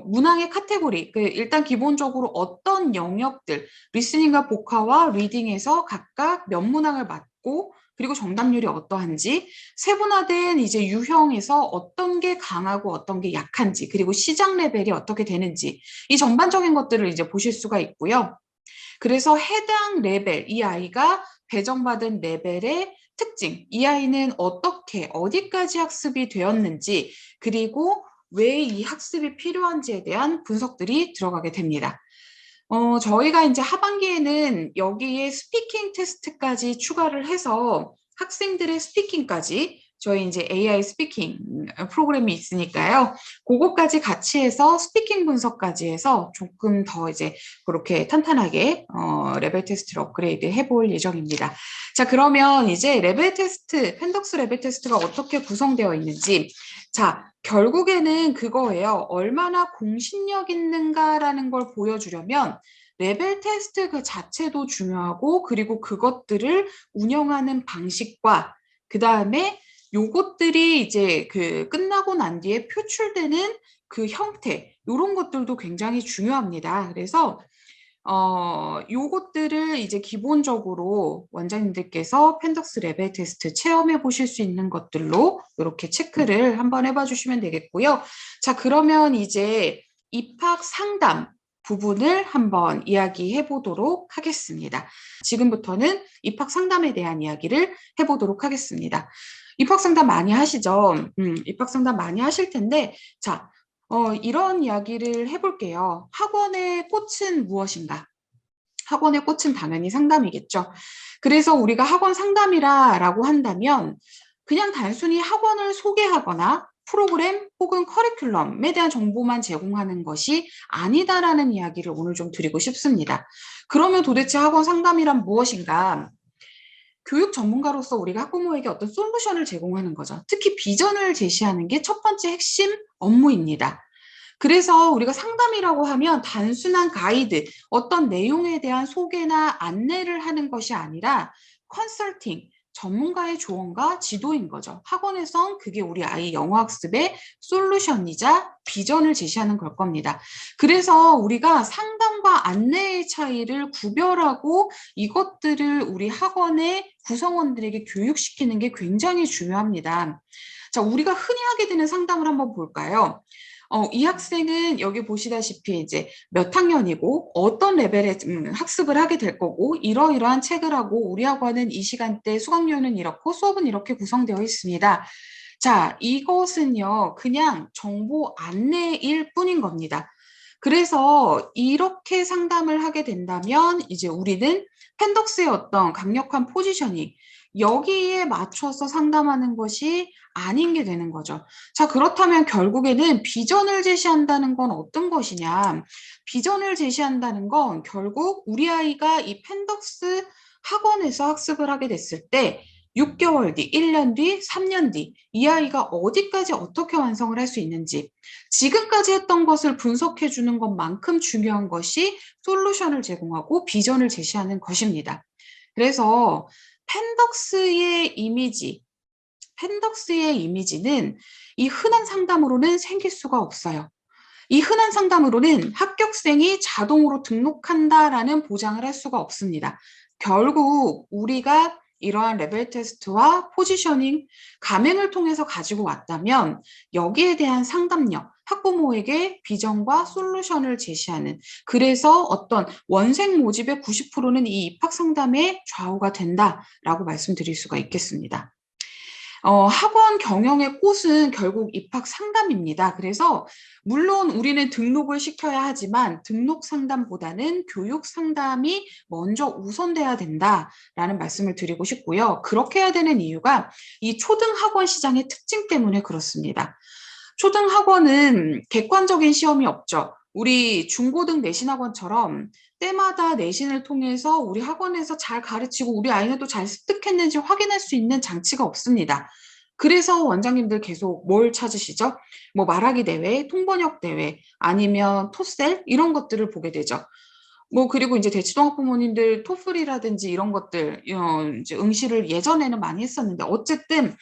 문항의 카테고리, 일단 기본적으로 어떤 영역들, 리스닝과 복화와 리딩에서 각각 몇 문항을 맡고 그리고 정답률이 어떠한지 세분화된 이제 유형에서 어떤 게 강하고 어떤 게 약한지 그리고 시작 레벨이 어떻게 되는지 이 전반적인 것들을 이제 보실 수가 있고요. 그래서 해당 레벨, 이 아이가 배정받은 레벨의 특징, 이 아이는 어떻게 어디까지 학습이 되었는지 그리고 왜 이 학습이 필요한지에 대한 분석들이 들어가게 됩니다. 저희가 이제 하반기에는 여기에 스피킹 테스트까지 추가를 해서 학생들의 스피킹까지 저희 이제 AI 스피킹 프로그램이 있으니까요. 그거까지 같이 해서 스피킹 분석까지 해서 조금 더 이제 그렇게 탄탄하게 레벨 테스트를 업그레이드 해볼 예정입니다. 자, 그러면 이제 레벨 테스트, 펜덕스 레벨 테스트가 어떻게 구성되어 있는지 자, 결국에는 그거예요. 얼마나 공신력 있는가라는 걸 보여주려면 레벨 테스트 그 자체도 중요하고 그리고 그것들을 운영하는 방식과 그 다음에 요것들이 이제 끝나고 난 뒤에 표출되는 그 형태 요런 것들도 굉장히 중요합니다. 그래서 요것들을 이제 기본적으로 원장님들께서 펜덕스 레벨 테스트 체험해 보실 수 있는 것들로 이렇게 체크를 한번 해봐 주시면 되겠고요. 자, 그러면 이제 입학 상담 부분을 한번 이야기해 보도록 하겠습니다. 지금부터는 입학 상담에 대한 이야기를 해보도록 하겠습니다. 입학 상담 많이 하시죠? 입학 상담 많이 하실 텐데, 자, 이런 이야기를 해볼게요. 학원의 꽃은 무엇인가? 학원의 꽃은 당연히 상담이겠죠. 그래서 우리가 학원 상담이라고 한다면 그냥 단순히 학원을 소개하거나 프로그램 혹은 커리큘럼에 대한 정보만 제공하는 것이 아니다라는 이야기를 오늘 좀 드리고 싶습니다. 그러면 도대체 학원 상담이란 무엇인가? 교육 전문가로서 우리가 학부모에게 어떤 솔루션을 제공하는 거죠. 특히 비전을 제시하는 게 첫 번째 핵심 업무입니다. 그래서 우리가 상담이라고 하면 단순한 가이드, 어떤 내용에 대한 소개나 안내를 하는 것이 아니라 컨설팅, 전문가의 조언과 지도인 거죠. 학원에선 그게 우리 아이 영어학습의 솔루션이자 비전을 제시하는 걸 겁니다. 그래서 우리가 상담과 안내의 차이를 구별하고 이것들을 우리 학원의 구성원들에게 교육시키는 게 굉장히 중요합니다. 자, 우리가 흔히 하게 되는 상담을 한번 볼까요? 이 학생은 여기 보시다시피 이제 몇 학년이고 어떤 레벨의 학습을 하게 될 거고 이러이러한 책을 하고 우리 학원은 이 시간대 수강료는 이렇고 수업은 이렇게 구성되어 있습니다. 자, 이것은요, 그냥 정보 안내일 뿐인 겁니다. 그래서 이렇게 상담을 하게 된다면 이제 우리는 펜덕스의 어떤 강력한 포지셔닝, 여기에 맞춰서 상담하는 것이 아닌 게 되는 거죠. 자, 그렇다면 결국에는 비전을 제시한다는 건 어떤 것이냐? 비전을 제시한다는 건 결국 우리 아이가 이 펜덕스 학원에서 학습을 하게 됐을 때 6개월 뒤, 1년 뒤, 3년 뒤, 이 아이가 어디까지 어떻게 완성을 할 수 있는지, 지금까지 했던 것을 분석해 주는 것만큼 중요한 것이 솔루션을 제공하고 비전을 제시하는 것입니다. 그래서 펜덕스의 이미지는 이 흔한 상담으로는 생길 수가 없어요. 이 흔한 상담으로는 합격생이 자동으로 등록한다라는 보장을 할 수가 없습니다. 결국 우리가 이러한 레벨 테스트와 포지셔닝, 가맹을 통해서 가지고 왔다면 여기에 대한 상담력, 학부모에게 비전과 솔루션을 제시하는, 그래서 어떤 원생 모집의 90%는 이 입학 상담에 좌우가 된다라고 말씀드릴 수가 있겠습니다. 학원 경영의 꽃은 결국 입학 상담입니다. 그래서 물론 우리는 등록을 시켜야 하지만 등록 상담보다는 교육 상담이 먼저 우선돼야 된다라는 말씀을 드리고 싶고요. 그렇게 해야 되는 이유가 이 초등학원 시장의 특징 때문에 그렇습니다. 초등학원은 객관적인 시험이 없죠. 우리 중고등 내신학원처럼 때마다 내신을 통해서 우리 학원에서 잘 가르치고 우리 아이는 또 잘 습득했는지 확인할 수 있는 장치가 없습니다. 그래서 원장님들 계속 뭘 찾으시죠? 뭐 말하기 대회, 통번역 대회, 아니면 토셀 이런 것들을 보게 되죠. 뭐 그리고 이제 대치동 학부모님들 토플이라든지 이런 것들 이제 응시를 예전에는 많이 했었는데 어쨌든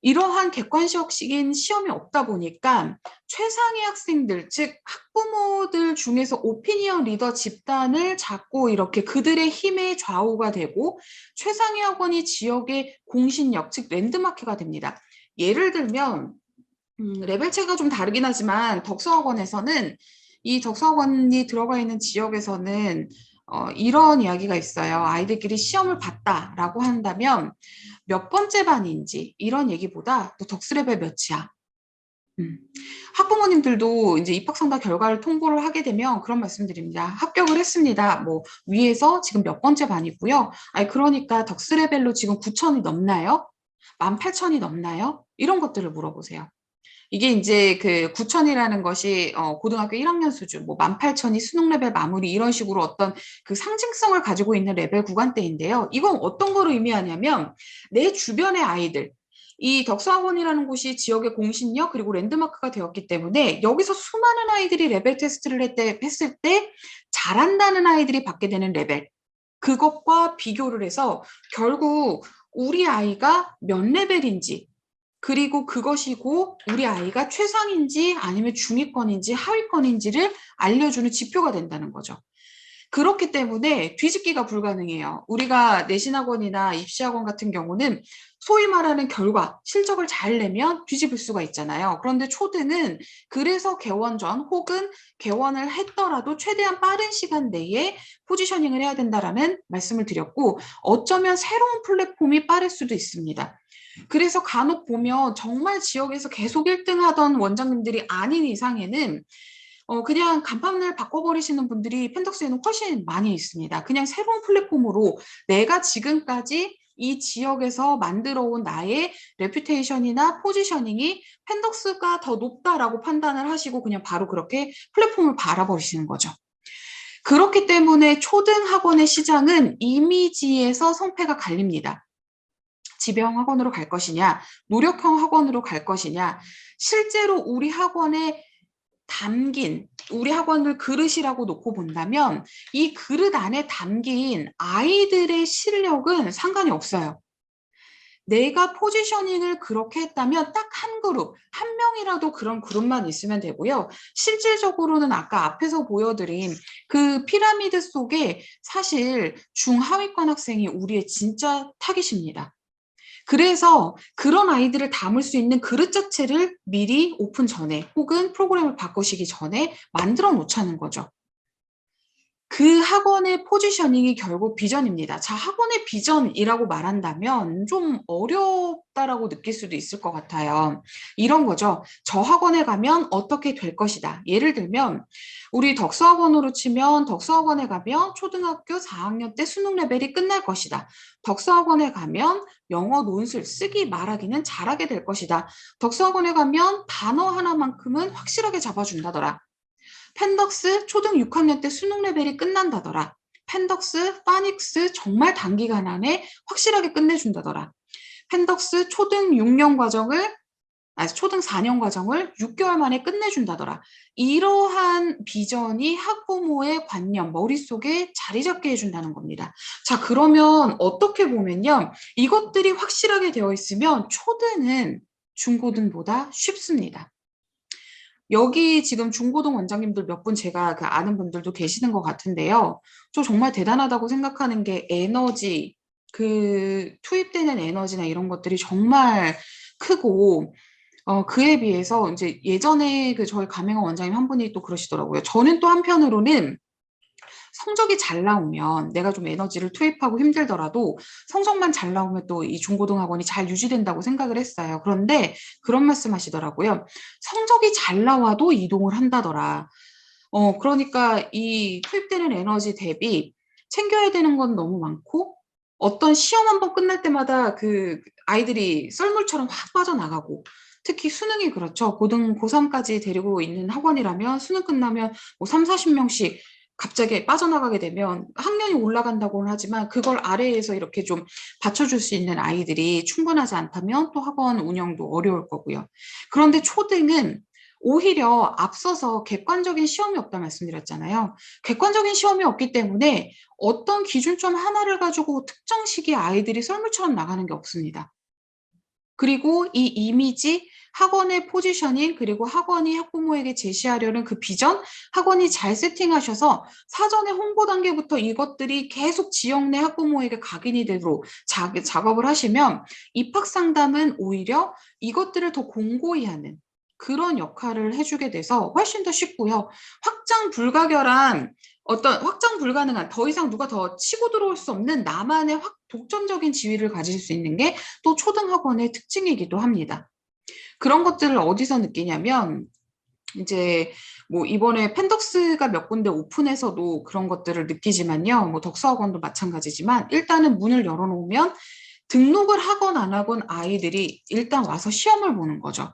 이러한 객관식인 시험이 없다 보니까 최상위 학생들, 즉 학부모들 중에서 오피니언 리더 집단을 잡고 이렇게 그들의 힘에 좌우가 되고 최상위 학원이 지역의 공신력, 즉 랜드마크가 됩니다. 예를 들면 레벨체가 좀 다르긴 하지만 덕수학원에서는 이 덕수학원이 들어가 있는 지역에서는 이런 이야기가 있어요. 아이들끼리 시험을 봤다라고 한다면 몇 번째 반인지 이런 얘기보다 너 덕수 레벨 몇이야? 학부모님들도 이제 입학 상담 결과를 통보를 하게 되면 그런 말씀드립니다. 합격을 했습니다. 뭐 위에서 지금 몇 번째 반이고요. 아니 그러니까 덕스 레벨로 지금 9천이 넘나요? 18,000이 넘나요? 이런 것들을 물어보세요. 이게 이제 그 9천이라는 것이 고등학교 1학년 수준, 뭐 18,000이 수능 레벨 마무리 이런 식으로 어떤 그 상징성을 가지고 있는 레벨 구간대인데요. 이건 어떤 거를 의미하냐면 내 주변의 아이들, 이 덕수학원이라는 곳이 지역의 공신력 그리고 랜드마크가 되었기 때문에 여기서 수많은 아이들이 레벨 테스트를 했을 때 잘한다는 아이들이 받게 되는 레벨, 그것과 비교를 해서 결국 우리 아이가 몇 레벨인지 그리고 그것이고 우리 아이가 최상인지 아니면 중위권인지 하위권인지를 알려주는 지표가 된다는 거죠. 그렇기 때문에 뒤집기가 불가능해요. 우리가 내신학원이나 입시학원 같은 경우는 소위 말하는 결과, 실적을 잘 내면 뒤집을 수가 있잖아요. 그런데 초등은 그래서 개원 전 혹은 개원을 했더라도 최대한 빠른 시간 내에 포지셔닝을 해야 된다라는 말씀을 드렸고, 어쩌면 새로운 플랫폼이 빠를 수도 있습니다. 그래서 간혹 보면 정말 지역에서 계속 1등 하던 원장님들이 아닌 이상에는 그냥 간판을 바꿔버리시는 분들이 펜덕스에는 훨씬 많이 있습니다. 그냥 새로운 플랫폼으로 내가 지금까지 이 지역에서 만들어온 나의 레퓨테이션이나 포지셔닝이 펜덕스가 더 높다라고 판단을 하시고 그냥 바로 그렇게 플랫폼을 바라버리시는 거죠. 그렇기 때문에 초등학원의 시장은 이미지에서 성패가 갈립니다. 지배형 학원으로 갈 것이냐, 노력형 학원으로 갈 것이냐, 실제로 우리 학원에 담긴 우리 학원을 그릇이라고 놓고 본다면 이 그릇 안에 담긴 아이들의 실력은 상관이 없어요. 내가 포지셔닝을 그렇게 했다면 딱 한 그룹, 한 명이라도 그런 그룹만 있으면 되고요. 실질적으로는 아까 앞에서 보여드린 그 피라미드 속에 사실 중하위권 학생이 우리의 진짜 타깃입니다. 그래서 그런 아이들을 담을 수 있는 그릇 자체를 미리 오픈 전에 혹은 프로그램을 바꾸시기 전에 만들어 놓자는 거죠. 그 학원의 포지셔닝이 결국 비전입니다. 자, 학원의 비전이라고 말한다면 좀 어렵다라고 느낄 수도 있을 것 같아요. 이런 거죠. 저 학원에 가면 어떻게 될 것이다. 예를 들면 우리 덕수학원으로 치면 덕수학원에 가면 초등학교 4학년 때 수능 레벨이 끝날 것이다. 덕수학원에 가면 영어 논술 쓰기 말하기는 잘하게 될 것이다. 덕수학원에 가면 단어 하나만큼은 확실하게 잡아준다더라. 펜덕스 초등 6학년 때 수능 레벨이 끝난다더라. 펜덕스, 파닉스 정말 단기간 안에 확실하게 끝내준다더라. 펜덕스 초등 6년 과정을 초등 4년 과정을 6개월 만에 끝내준다더라. 이러한 비전이 학부모의 관념, 머릿속에 자리 잡게 해준다는 겁니다. 자, 그러면 어떻게 보면요. 이것들이 확실하게 되어 있으면 초등은 중고등보다 쉽습니다. 여기 지금 중고등 원장님들 몇 분 제가 아는 분들도 계시는 것 같은데요. 저 정말 대단하다고 생각하는 게 에너지, 투입되는 에너지나 이런 것들이 정말 크고, 그에 비해서 이제 예전에 저희 가맹원 원장님 한 분이 또 그러시더라고요. 저는 또 한편으로는 성적이 잘 나오면 내가 좀 에너지를 투입하고 힘들더라도 성적만 잘 나오면 또 이 중고등학원이 잘 유지된다고 생각을 했어요. 그런데 그런 말씀 하시더라고요. 성적이 잘 나와도 이동을 한다더라. 그러니까 이 투입되는 에너지 대비 챙겨야 되는 건 너무 많고 어떤 시험 한 번 끝날 때마다 그 아이들이 썰물처럼 확 빠져나가고 특히 수능이 그렇죠. 고등 고3까지 데리고 있는 학원이라면 수능 끝나면 뭐 3, 40명씩 갑자기 빠져나가게 되면 학년이 올라간다고는 하지만 그걸 아래에서 이렇게 좀 받쳐줄 수 있는 아이들이 충분하지 않다면 또 학원 운영도 어려울 거고요. 그런데 초등은 오히려 앞서서 객관적인 시험이 없다 말씀드렸잖아요. 객관적인 시험이 없기 때문에 어떤 기준점 하나를 가지고 특정 시기에 아이들이 썰물처럼 나가는 게 없습니다. 그리고 이 이미지, 학원의 포지셔닝, 그리고 학원이 학부모에게 제시하려는 그 비전, 학원이 잘 세팅하셔서 사전에 홍보 단계부터 이것들이 계속 지역 내 학부모에게 각인이 되도록 작업을 하시면 입학 상담은 오히려 이것들을 더 공고히 하는 그런 역할을 해주게 돼서 훨씬 더 쉽고요. 확장 불가능한 더 이상 누가 더 치고 들어올 수 없는 나만의 독점적인 지위를 가질 수 있는 게 또 초등학원의 특징이기도 합니다. 그런 것들을 어디서 느끼냐면 이제 뭐 이번에 펜덕스가 몇 군데 오픈해서도 그런 것들을 느끼지만요. 뭐 덕수학원도 마찬가지지만 일단은 문을 열어놓으면 등록을 하건 안 하건 아이들이 일단 와서 시험을 보는 거죠.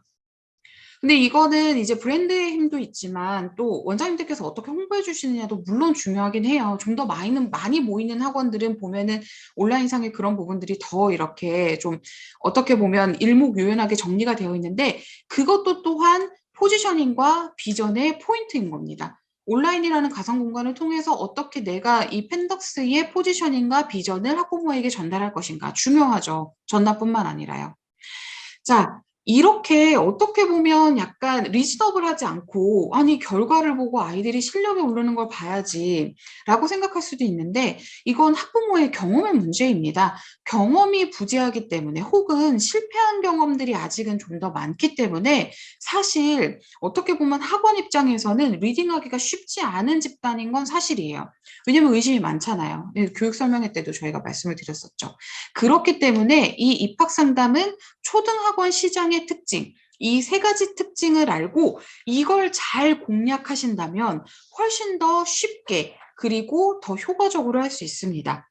근데 이거는 이제 브랜드의 힘도 있지만 또 원장님들께서 어떻게 홍보해 주시느냐도 물론 중요하긴 해요. 좀 더 많이 모이는 학원들은 보면은 온라인상의 그런 부분들이 더 이렇게 좀 어떻게 보면 일목요연하게 정리가 되어 있는데 그것도 또한 포지셔닝과 비전의 포인트인 겁니다. 온라인이라는 가상 공간을 통해서 어떻게 내가 이 펜덕스의 포지셔닝과 비전을 학부모에게 전달할 것인가 중요하죠. 전달뿐만 아니라요. 자, 이렇게 어떻게 보면 약간 리즈너블하지 않고 '아니 결과를 보고 아이들이 실력이 오르는 걸 봐야지.'라고 생각할 수도 있는데 이건 학부모의 경험의 문제입니다. 경험이 부재하기 때문에 혹은 실패한 경험들이 아직은 좀 더 많기 때문에 사실 어떻게 보면 학원 입장에서는 리딩하기가 쉽지 않은 집단인 건 사실이에요. 왜냐면 의심이 많잖아요. 예, 교육 설명회 때도 저희가 말씀을 드렸었죠. 그렇기 때문에 이 입학 상담은 초등학원 시장의 특징, 이 세 가지 특징을 알고 이걸 잘 공략하신다면 훨씬 더 쉽게 그리고 더 효과적으로 할 수 있습니다.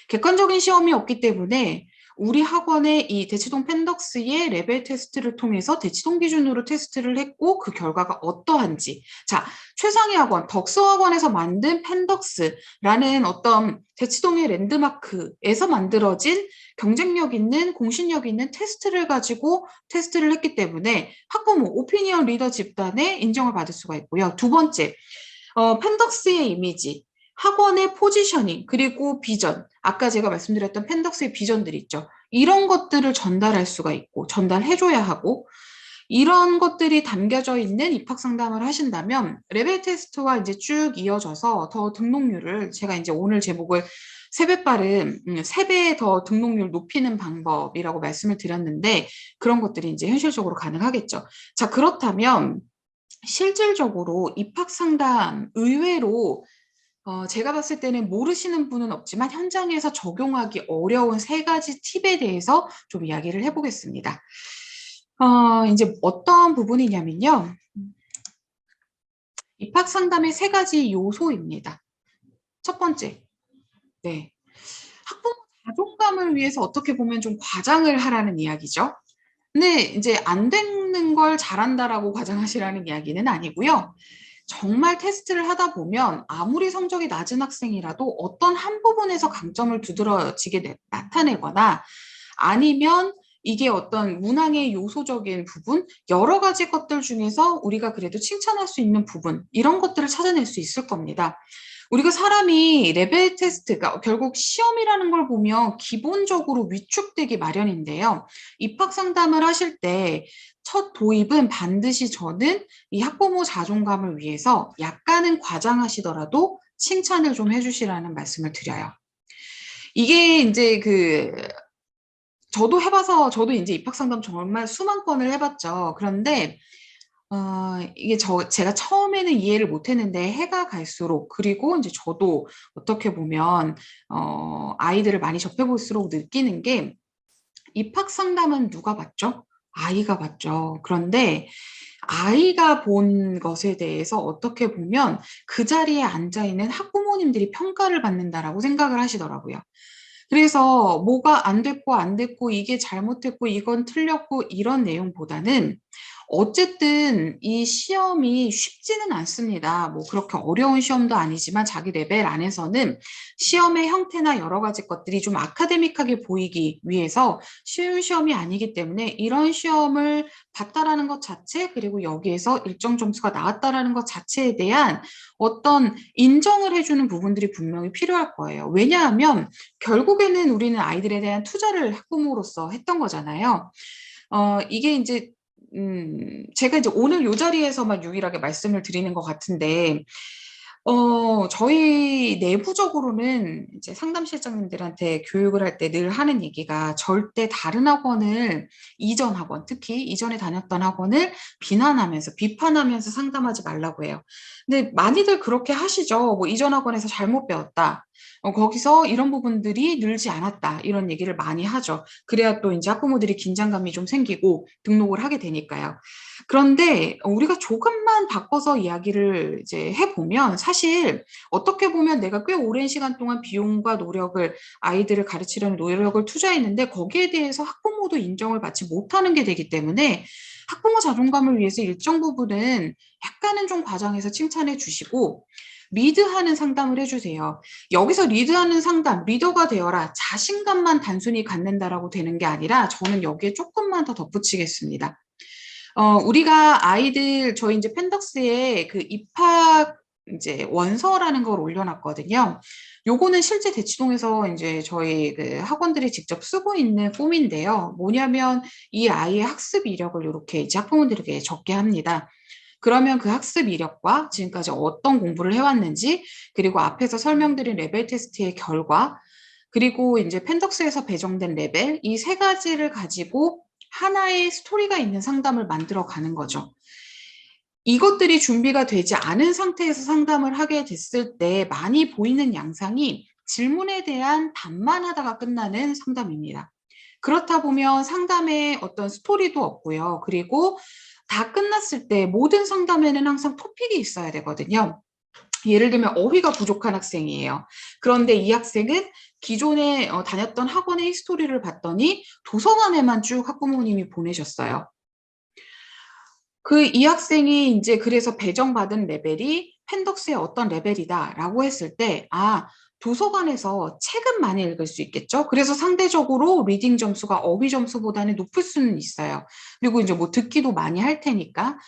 객관적인 시험이 없기 때문에 우리 학원의 이 대치동 펜덕스의 레벨 테스트를 통해서 대치동 기준으로 테스트를 했고 그 결과가 어떠한지. 자, 최상위 학원, 덕스 학원에서 만든 펜덕스라는 어떤 대치동의 랜드마크에서 만들어진 경쟁력 있는 공신력 있는 테스트를 가지고 테스트를 했기 때문에 학부모 오피니언 리더 집단의 인정을 받을 수가 있고요. 두 번째, 펜덕스의 이미지, 학원의 포지셔닝, 그리고 비전. 아까 제가 말씀드렸던 펜덕스의 비전들 있죠. 이런 것들을 전달할 수가 있고, 전달해줘야 하고, 이런 것들이 담겨져 있는 입학 상담을 하신다면, 레벨 테스트와 이제 쭉 이어져서 더 등록률을, 제가 이제 오늘 제목을 세배 빠른, 3배 더 등록률 높이는 방법이라고 말씀을 드렸는데, 그런 것들이 이제 현실적으로 가능하겠죠. 자, 그렇다면, 실질적으로 입학 상담 의외로 제가 봤을 때는 모르시는 분은 없지만 현장에서 적용하기 어려운 세 가지 팁에 대해서 좀 이야기를 해보겠습니다. 이제 어떤 부분이냐면요. 입학 상담의 세 가지 요소입니다. 첫 번째, 네. 학부모 자존감을 위해서 어떻게 보면 좀 과장을 하라는 이야기죠. 근데 이제 안 되는 걸 잘한다라고 과장하시라는 이야기는 아니고요. 정말 테스트를 하다 보면 아무리 성적이 낮은 학생이라도 어떤 한 부분에서 강점을 두드러지게 나타내거나 아니면 이게 어떤 문항의 요소적인 부분, 여러 가지 것들 중에서 우리가 그래도 칭찬할 수 있는 부분, 이런 것들을 찾아낼 수 있을 겁니다. 우리가 사람이 레벨 테스트가 결국 시험이라는 걸 보면 기본적으로 위축되기 마련인데요. 입학 상담을 하실 때 첫 도입은 반드시 저는 이 학부모 자존감을 위해서 약간은 과장하시더라도 칭찬을 좀 해주시라는 말씀을 드려요. 이게 이제 저도 해봐서 저도 이제 입학 상담 정말 수만 건을 해봤죠. 그런데 이게 제가 처음에는 이해를 못했는데 해가 갈수록 그리고 이제 저도 어떻게 보면 아이들을 많이 접해볼수록 느끼는 게 입학 상담은 누가 받죠? 아이가 받죠. 그런데 아이가 본 것에 대해서 어떻게 보면 그 자리에 앉아 있는 학부모님들이 평가를 받는다라고 생각을 하시더라고요. 그래서 뭐가 안 됐고 이게 잘못했고 이건 틀렸고 이런 내용보다는 어쨌든 이 시험이 쉽지는 않습니다. 뭐 그렇게 어려운 시험도 아니지만 자기 레벨 안에서는 시험의 형태나 여러 가지 것들이 좀 아카데믹하게 보이기 위해서 쉬운 시험이 아니기 때문에 이런 시험을 봤다라는 것 자체 그리고 여기에서 일정 점수가 나왔다라는 것 자체에 대한 어떤 인정을 해주는 부분들이 분명히 필요할 거예요. 왜냐하면 결국에는 우리는 아이들에 대한 투자를 학부모로서 했던 거잖아요. 이게 이제 제가 이제 오늘 요 자리에서만 유일하게 말씀을 드리는 것 같은데, 저희 내부적으로는 이제 상담실장님들한테 교육을 할 때 늘 하는 얘기가 절대 다른 학원을, 이전 학원, 특히 이전에 다녔던 학원을 비난하면서, 비판하면서 상담하지 말라고 해요. 근데 많이들 그렇게 하시죠. 뭐 이전 학원에서 잘못 배웠다. 거기서 이런 부분들이 늘지 않았다. 이런 얘기를 많이 하죠. 그래야 또 이제 학부모들이 긴장감이 좀 생기고 등록을 하게 되니까요. 그런데 우리가 조금만 바꿔서 이야기를 이제 해보면 사실 어떻게 보면 내가 꽤 오랜 시간 동안 비용과 노력을 아이들을 가르치려는 노력을 투자했는데 거기에 대해서 학부모도 인정을 받지 못하는 게 되기 때문에 학부모 자존감을 위해서 일정 부분은 약간은 좀 과장해서 칭찬해 주시고 리드하는 상담을 해주세요. 여기서 리드하는 상담, 리더가 되어라. 자신감만 단순히 갖는다라고 되는 게 아니라 저는 여기에 조금만 더 덧붙이겠습니다. 우리가 아이들, 저희 이제 펜덕스의 그 입학 이제 원서라는 걸 올려놨거든요. 요거는 실제 대치동에서 이제 저희 그 학원들이 직접 쓰고 있는 폼인데요. 뭐냐면 이 아이의 학습 이력을 이렇게 이제 학부모들에게 적게 합니다. 그러면 그 학습 이력과 지금까지 어떤 공부를 해왔는지, 그리고 앞에서 설명드린 레벨 테스트의 결과, 그리고 이제 펜덕스에서 배정된 레벨, 이 세 가지를 가지고 하나의 스토리가 있는 상담을 만들어 가는 거죠. 이것들이 준비가 되지 않은 상태에서 상담을 하게 됐을 때 많이 보이는 양상이 질문에 대한 답만 하다가 끝나는 상담입니다. 그렇다 보면 상담에 어떤 스토리도 없고요. 그리고 다 끝났을 때 모든 상담에는 항상 토픽이 있어야 되거든요. 예를 들면 어휘가 부족한 학생이에요. 그런데 이 학생은 기존에 다녔던 학원의 히스토리를 봤더니 도서관에만 쭉 학부모님이 보내셨어요. 이 학생이 이제 그래서 배정받은 레벨이 펜덕스의 어떤 레벨이다라고 했을 때, 도서관에서 책은 많이 읽을 수 있겠죠? 그래서 상대적으로 리딩 점수가 어휘 점수보다는 높을 수는 있어요. 그리고 이제 뭐 듣기도 많이 할 테니까.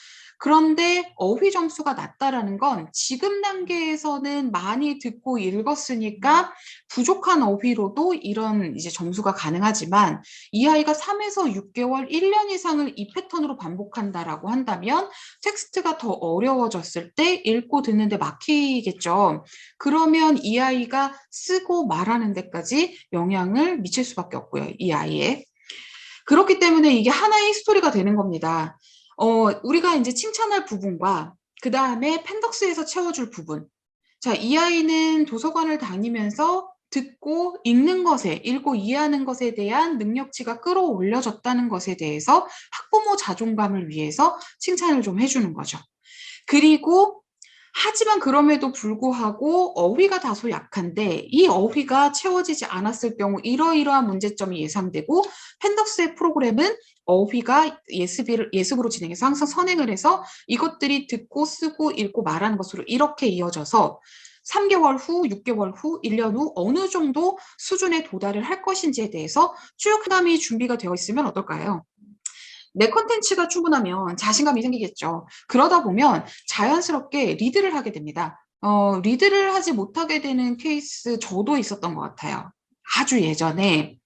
그런데 어휘 점수가 낮다라는 건 지금 단계에서는 많이 듣고 읽었으니까 부족한 어휘로도 이런 이제 점수가 가능하지만 이 아이가 3에서 6개월, 1년 이상을 이 패턴으로 반복한다라고 한다면 텍스트가 더 어려워졌을 때 읽고 듣는데 막히겠죠. 그러면 이 아이가 쓰고 말하는 데까지 영향을 미칠 수밖에 없고요. 이 아이에. 그렇기 때문에 이게 하나의 스토리가 되는 겁니다. 우리가 이제 칭찬할 부분과 그 다음에 펜덕스에서 채워줄 부분. 자, 이 아이는 도서관을 다니면서 듣고 읽는 것에, 읽고 이해하는 것에 대한 능력치가 끌어올려졌다는 것에 대해서 학부모 자존감을 위해서 칭찬을 좀 해주는 거죠. 그리고 하지만 그럼에도 불구하고 어휘가 다소 약한데 이 어휘가 채워지지 않았을 경우 이러이러한 문제점이 예상되고 펜덕스의 프로그램은 어휘가 예습으로 진행해서 항상 선행을 해서 이것들이 듣고 쓰고 읽고 말하는 것으로 이렇게 이어져서 3개월 후, 6개월 후, 1년 후 어느 정도 수준에 도달을 할 것인지에 대해서 쭉 상담이 준비가 되어 있으면 어떨까요? 내 컨텐츠가 충분하면 자신감이 생기겠죠. 그러다 보면 자연스럽게 리드를 하게 됩니다. 리드를 하지 못하게 되는 케이스 저도 있었던 것 같아요. 아주 예전에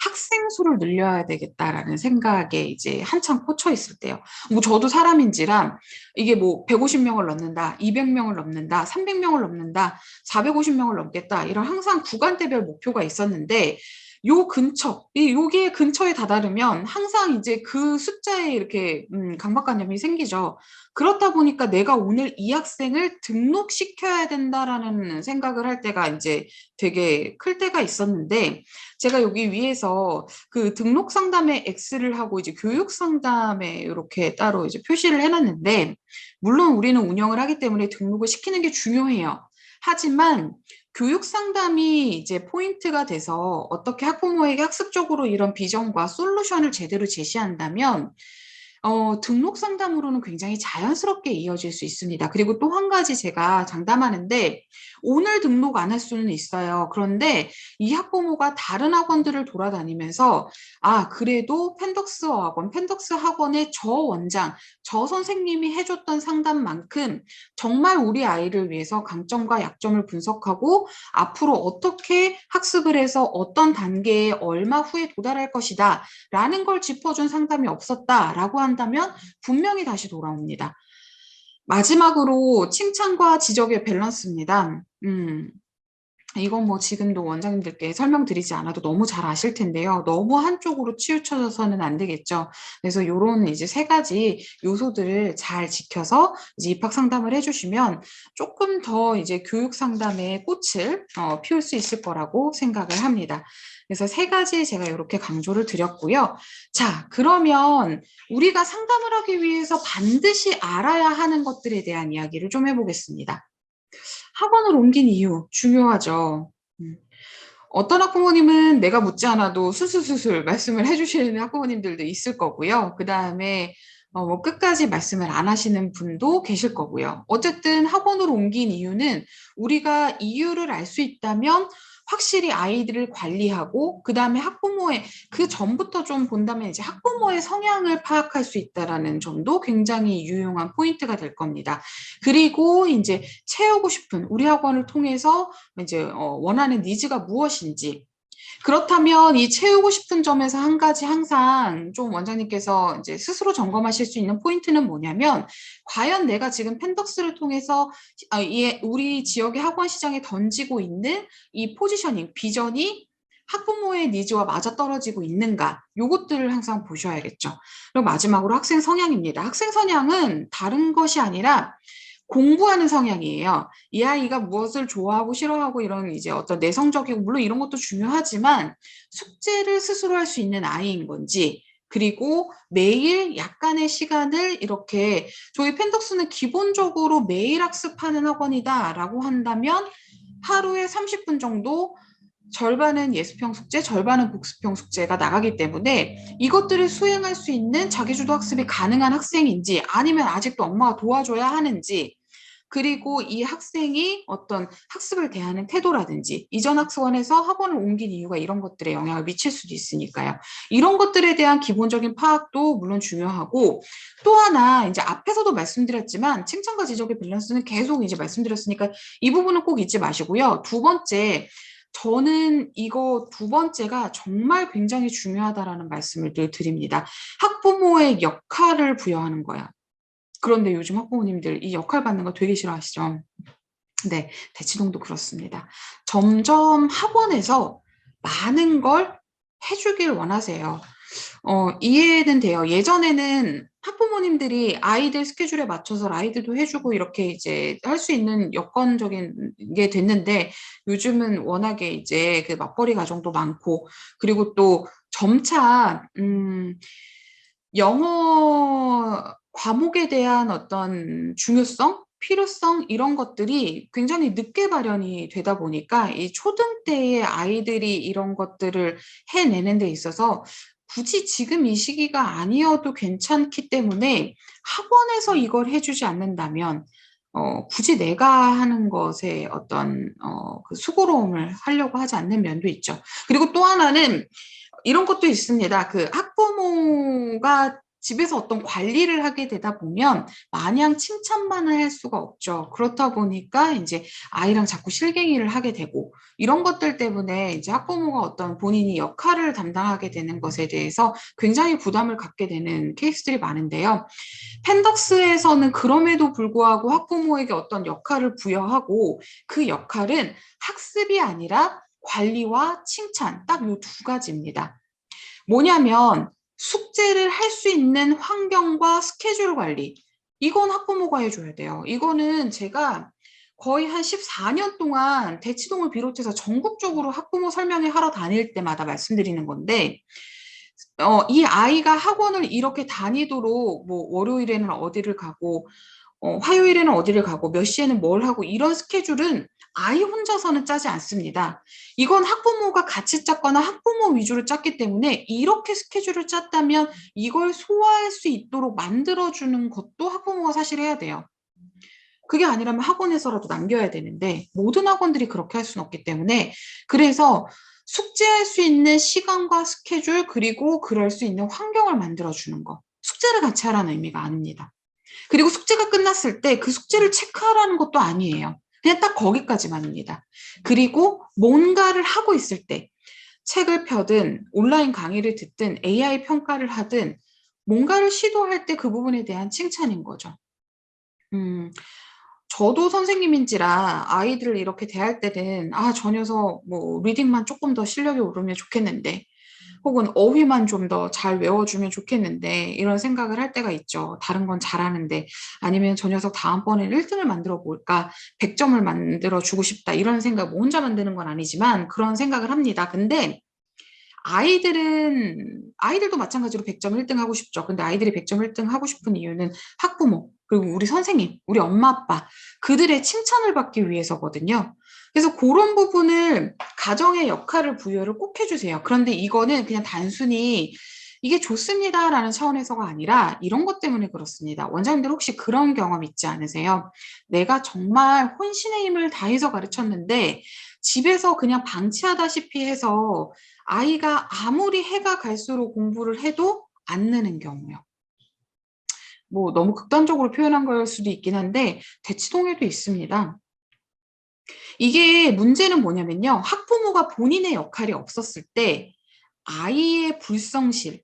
학생 수를 늘려야 되겠다라는 생각에 이제 한창 꽂혀 있을 때요. 뭐 저도 사람인지라 이게 뭐 150명을 넘는다, 200명을 넘는다, 300명을 넘는다, 450명을 넘겠다 이런 항상 구간대별 목표가 있었는데 요 근처, 여기에 근처에 다다르면 항상 이제 그 숫자에 이렇게 강박관념이 생기죠. 그렇다 보니까 내가 오늘 이 학생을 등록시켜야 된다라는 생각을 할 때가 이제 되게 클 때가 있었는데 제가 여기 위에서 그 등록 상담에 X를 하고 이제 교육 상담에 이렇게 따로 이제 표시를 해놨는데 물론 우리는 운영을 하기 때문에 등록을 시키는 게 중요해요. 하지만 교육 상담이 이제 포인트가 돼서 어떻게 학부모에게 학습적으로 이런 비전과 솔루션을 제대로 제시한다면 등록 상담으로는 굉장히 자연스럽게 이어질 수 있습니다. 그리고 또 한 가지 제가 장담하는데 오늘 등록 안 할 수는 있어요. 그런데 이 학부모가 다른 학원들을 돌아다니면서 그래도 펜덕스 학원, 펜덕스 학원의 저 원장, 저 선생님이 해줬던 상담만큼 정말 우리 아이를 위해서 강점과 약점을 분석하고 앞으로 어떻게 학습을 해서 어떤 단계에 얼마 후에 도달할 것이다 라는 걸 짚어준 상담이 없었다라고 한다면 분명히 다시 돌아옵니다. 마지막으로 칭찬과 지적의 밸런스입니다. 이건 뭐 지금도 원장님들께 설명드리지 않아도 너무 잘 아실 텐데요. 너무 한쪽으로 치우쳐서는 안 되겠죠. 그래서 요런 이제 세 가지 요소들을 잘 지켜서 이제 입학 상담을 해주시면 조금 더 이제 교육 상담의 꽃을 피울 수 있을 거라고 생각을 합니다. 그래서 세 가지 제가 이렇게 강조를 드렸고요. 자, 그러면 우리가 상담을 하기 위해서 반드시 알아야 하는 것들에 대한 이야기를 좀 해보겠습니다. 학원을 옮긴 이유 중요하죠. 어떤 학부모님은 내가 묻지 않아도 술술술술 말씀을 해주시는 학부모님들도 있을 거고요. 그 다음에 뭐 끝까지 말씀을 안 하시는 분도 계실 거고요. 어쨌든 학원을 옮긴 이유는 우리가 이유를 알 수 있다면 확실히 아이들을 관리하고 그다음에 학부모의 그 전부터 좀 본다면 이제 학부모의 성향을 파악할 수 있다라는 점도 굉장히 유용한 포인트가 될 겁니다. 그리고 이제 채우고 싶은 우리 학원을 통해서 이제 원하는 니즈가 무엇인지 그렇다면 이 채우고 싶은 점에서 한 가지 항상 좀 원장님께서 이제 스스로 점검하실 수 있는 포인트는 뭐냐면 과연 내가 지금 펜덕스를 통해서 우리 지역의 학원 시장에 던지고 있는 이 포지셔닝, 비전이 학부모의 니즈와 맞아떨어지고 있는가 요것들을 항상 보셔야겠죠. 그리고 마지막으로 학생 성향입니다. 학생 성향은 다른 것이 아니라 공부하는 성향이에요. 이 아이가 무엇을 좋아하고 싫어하고 이런 이제 어떤 내성적이고 물론 이런 것도 중요하지만 숙제를 스스로 할 수 있는 아이인 건지 그리고 매일 약간의 시간을 이렇게 저희 펜덕스는 기본적으로 매일 학습하는 학원이다라고 한다면 하루에 30분 정도 절반은 예습형 숙제, 절반은 복습형 숙제가 나가기 때문에 이것들을 수행할 수 있는 자기주도 학습이 가능한 학생인지 아니면 아직도 엄마가 도와줘야 하는지 그리고 이 학생이 어떤 학습을 대하는 태도라든지 이전 학습원에서 학원을 옮긴 이유가 이런 것들에 영향을 미칠 수도 있으니까요. 이런 것들에 대한 기본적인 파악도 물론 중요하고 또 하나 이제 앞에서도 말씀드렸지만 칭찬과 지적의 밸런스는 계속 이제 말씀드렸으니까 이 부분은 꼭 잊지 마시고요. 두 번째 저는 이거 두 번째가 정말 굉장히 중요하다라는 말씀을 늘 드립니다. 학부모의 역할을 부여하는 거야. 그런데 요즘 학부모님들 이 역할 받는 거 되게 싫어하시죠? 네, 대치동도 그렇습니다. 점점 학원에서 많은 걸 해주길 원하세요. 이해는 돼요. 예전에는 학부모님들이 아이들 스케줄에 맞춰서 라이드도 해주고 이렇게 이제 할 수 있는 여건적인 게 됐는데 요즘은 워낙에 이제 그 맞벌이 가정도 많고 그리고 또 점차 영어 과목에 대한 어떤 중요성, 필요성 이런 것들이 굉장히 늦게 발현이 되다 보니까 이 초등 때의 아이들이 이런 것들을 해내는 데 있어서 굳이 지금 이 시기가 아니어도 괜찮기 때문에 학원에서 이걸 해주지 않는다면 굳이 내가 하는 것에 어떤 그 수고로움을 하려고 하지 않는 면도 있죠. 그리고 또 하나는 이런 것도 있습니다. 그 학부모가 집에서 어떤 관리를 하게 되다 보면 마냥 칭찬만을 할 수가 없죠. 그렇다 보니까 이제 아이랑 자꾸 실갱이를 하게 되고 이런 것들 때문에 이제 학부모가 어떤 본인이 역할을 담당하게 되는 것에 대해서 굉장히 부담을 갖게 되는 케이스들이 많은데요. 펜덕스에서는 그럼에도 불구하고 학부모에게 어떤 역할을 부여하고 그 역할은 학습이 아니라 관리와 칭찬 딱 요 두 가지입니다. 뭐냐면 숙제를 할 수 있는 환경과 스케줄 관리 이건 학부모가 해줘야 돼요. 이거는 제가 거의 한 14년 동안 대치동을 비롯해서 전국적으로 학부모 설명회 하러 다닐 때마다 말씀드리는 건데 이 아이가 학원을 이렇게 다니도록 뭐 월요일에는 어디를 가고 화요일에는 어디를 가고 몇 시에는 뭘 하고 이런 스케줄은 아이 혼자서는 짜지 않습니다. 이건 학부모가 같이 짰거나 학부모 위주로 짰기 때문에 이렇게 스케줄을 짰다면 이걸 소화할 수 있도록 만들어주는 것도 학부모가 사실 해야 돼요. 그게 아니라면 학원에서라도 남겨야 되는데 모든 학원들이 그렇게 할 수는 없기 때문에 그래서 숙제할 수 있는 시간과 스케줄 그리고 그럴 수 있는 환경을 만들어주는 거. 숙제를 같이 하라는 의미가 아닙니다. 그리고 숙제가 끝났을 때 그 숙제를 체크하라는 것도 아니에요. 그냥 딱 거기까지만입니다. 그리고 뭔가를 하고 있을 때 책을 펴든 온라인 강의를 듣든 AI 평가를 하든 뭔가를 시도할 때 그 부분에 대한 칭찬인 거죠. 저도 선생님인지라 아이들을 이렇게 대할 때는 저 녀석 뭐 리딩만 조금 더 실력이 오르면 좋겠는데 혹은 어휘만 좀 더 잘 외워주면 좋겠는데 이런 생각을 할 때가 있죠. 다른 건 잘하는데 아니면 저 녀석 다음번에는 1등을 만들어 볼까 100점을 만들어 주고 싶다 이런 생각 뭐 혼자 만드는 건 아니지만 그런 생각을 합니다. 근데 아이들도 마찬가지로 100점 1등 하고 싶죠. 근데 아이들이 100점 1등 하고 싶은 이유는 학부모, 그리고 우리 선생님, 우리 엄마, 아빠, 그들의 칭찬을 받기 위해서거든요. 그래서 그런 부분을 가정의 역할을 부여를 꼭 해주세요. 그런데 이거는 그냥 단순히 이게 좋습니다라는 차원에서가 아니라 이런 것 때문에 그렇습니다. 원장님들 혹시 그런 경험 있지 않으세요? 내가 정말 혼신의 힘을 다해서 가르쳤는데 집에서 그냥 방치하다시피 해서 아이가 아무리 해가 갈수록 공부를 해도 안 느는 경우요. 뭐 너무 극단적으로 표현한 걸 수도 있긴 한데 대치동에도 있습니다. 이게 문제는 뭐냐면요. 학부모가 본인의 역할이 없었을 때 아이의 불성실,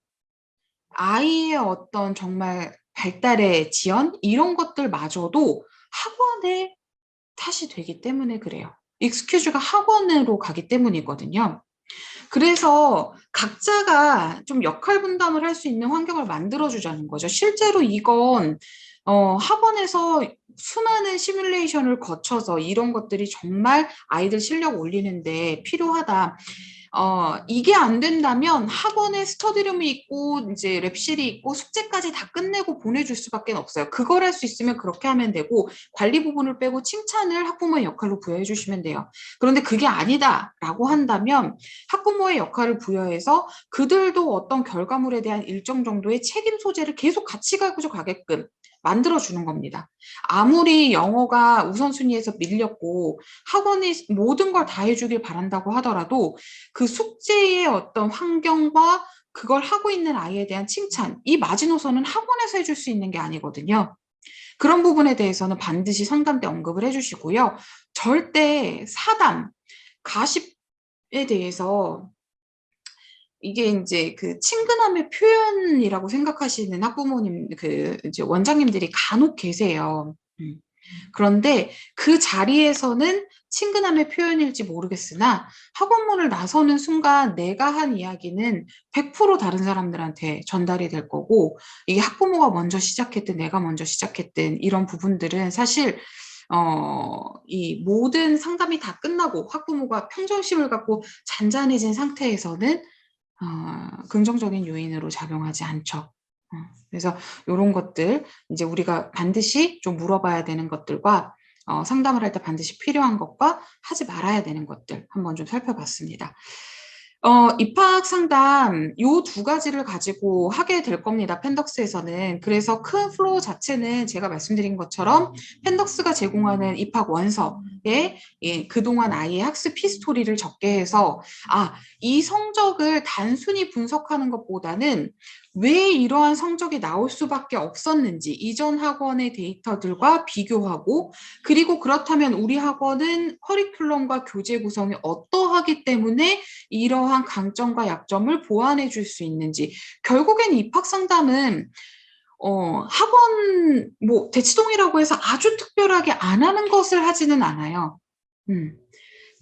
아이의 어떤 정말 발달의 지연 이런 것들마저도 학원의 탓이 되기 때문에 그래요. 익스큐즈가 학원으로 가기 때문이거든요. 그래서 각자가 좀 역할 분담을 할 수 있는 환경을 만들어주자는 거죠. 실제로 이건 학원에서 수많은 시뮬레이션을 거쳐서 이런 것들이 정말 아이들 실력 올리는데 필요하다. 이게 안 된다면 학원에 스터디룸이 있고 이제 랩실이 있고 숙제까지 다 끝내고 보내줄 수밖에 없어요. 그걸 할 수 있으면 그렇게 하면 되고 관리 부분을 빼고 칭찬을 학부모의 역할로 부여해 주시면 돼요. 그런데 그게 아니다라고 한다면 학부모의 역할을 부여해서 그들도 어떤 결과물에 대한 일정 정도의 책임 소재를 계속 같이 가지고 가게끔 만들어주는 겁니다. 아무리 영어가 우선순위에서 밀렸고 학원이 모든 걸 다 해주길 바란다고 하더라도 그 숙제의 어떤 환경과 그걸 하고 있는 아이에 대한 칭찬, 이 마지노선은 학원에서 해줄 수 있는 게 아니거든요. 그런 부분에 대해서는 반드시 상담 때 언급을 해주시고요. 절대 사담, 가십에 대해서 이게 이제 그 친근함의 표현이라고 생각하시는 학부모님, 그 이제 원장님들이 간혹 계세요. 그런데 그 자리에서는 친근함의 표현일지 모르겠으나 학원문을 나서는 순간 내가 한 이야기는 100% 다른 사람들한테 전달이 될 거고 이게 학부모가 먼저 시작했든 내가 먼저 시작했든 이런 부분들은 사실 이 모든 상담이 다 끝나고 학부모가 평정심을 갖고 잔잔해진 상태에서는 긍정적인 요인으로 작용하지 않죠. 그래서 이런 것들 이제 우리가 반드시 좀 물어봐야 되는 것들과 상담을 할 때 반드시 필요한 것과 하지 말아야 되는 것들 한번 좀 살펴봤습니다. 입학 상담 요 두 가지를 가지고 하게 될 겁니다. 펜덕스에서는. 그래서 큰 플로우 자체는 제가 말씀드린 것처럼 펜덕스가 제공하는 입학 원서에 그동안 아이의 학습 히스토리를 적게 해서 이 성적을 단순히 분석하는 것보다는 왜 이러한 성적이 나올 수밖에 없었는지 이전 학원의 데이터들과 비교하고 그리고 그렇다면 우리 학원은 커리큘럼과 교재 구성이 어떠하기 때문에 이러한 강점과 약점을 보완해 줄 수 있는지 결국엔 입학 상담은 학원 뭐 대치동이라고 해서 아주 특별하게 안 하는 것을 하지는 않아요.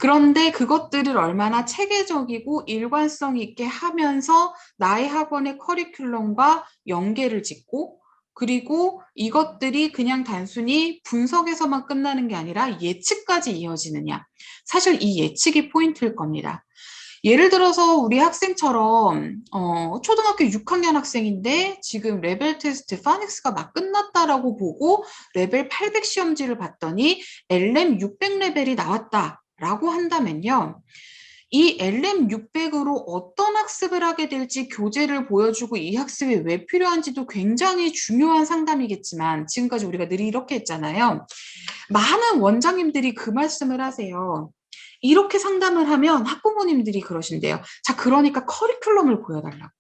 그런데 그것들을 얼마나 체계적이고 일관성 있게 하면서 나의 학원의 커리큘럼과 연계를 짓고 그리고 이것들이 그냥 단순히 분석에서만 끝나는 게 아니라 예측까지 이어지느냐. 사실 이 예측이 포인트일 겁니다. 예를 들어서 우리 학생처럼 초등학교 6학년 학생인데 지금 레벨 테스트 파닉스가 막 끝났다라고 보고 레벨 800 시험지를 봤더니 LM 600 레벨이 나왔다라고 한다면요. 이 LM 600으로 어떤 학습을 하게 될지 교재를 보여주고 이 학습이 왜 필요한지도 굉장히 중요한 상담이겠지만 지금까지 우리가 늘 이렇게 했잖아요. 많은 원장님들이 그 말씀을 하세요. 이렇게 상담을 하면 학부모님들이 그러신대요. 자, 그러니까 커리큘럼을 보여달라고.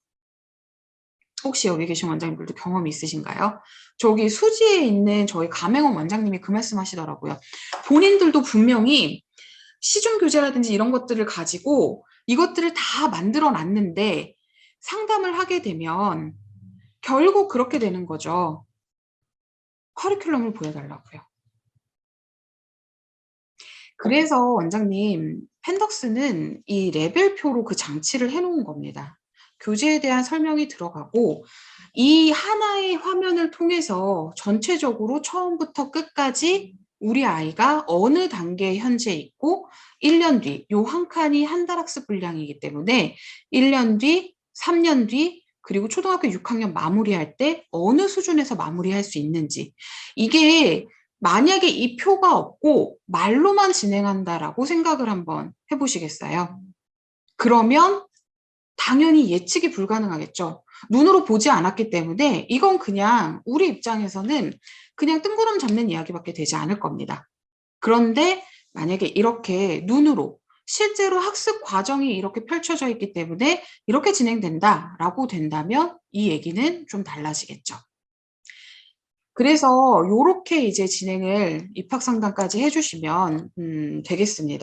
혹시 여기 계신 원장님들도 경험이 있으신가요? 저기 수지에 있는 저희 감행원 원장님이 그 말씀 하시더라고요. 본인들도 분명히 시중 교재라든지 이런 것들을 가지고 이것들을 다 만들어 놨는데 상담을 하게 되면 결국 그렇게 되는 거죠. 커리큘럼을 보여달라고요. 그래서 원장님, 펜덕스는 이 레벨표로 그 장치를 해놓은 겁니다. 교재에 대한 설명이 들어가고 이 하나의 화면을 통해서 전체적으로 처음부터 끝까지 우리 아이가 어느 단계에 현재 있고 1년 뒤, 요 한 칸이 한 달 학습 분량이기 때문에 1년 뒤, 3년 뒤, 그리고 초등학교 6학년 마무리할 때 어느 수준에서 마무리할 수 있는지 이게 만약에 이 표가 없고 말로만 진행한다라고 생각을 한번 해보시겠어요? 그러면 당연히 예측이 불가능하겠죠. 눈으로 보지 않았기 때문에 이건 그냥 우리 입장에서는 그냥 뜬구름 잡는 이야기밖에 되지 않을 겁니다. 그런데 만약에 이렇게 눈으로 실제로 학습 과정이 이렇게 펼쳐져 있기 때문에 이렇게 진행된다라고 된다면 이 얘기는 좀 달라지겠죠. 그래서 요렇게 이제 진행을 입학 상담까지 해 주시면 되겠습니다.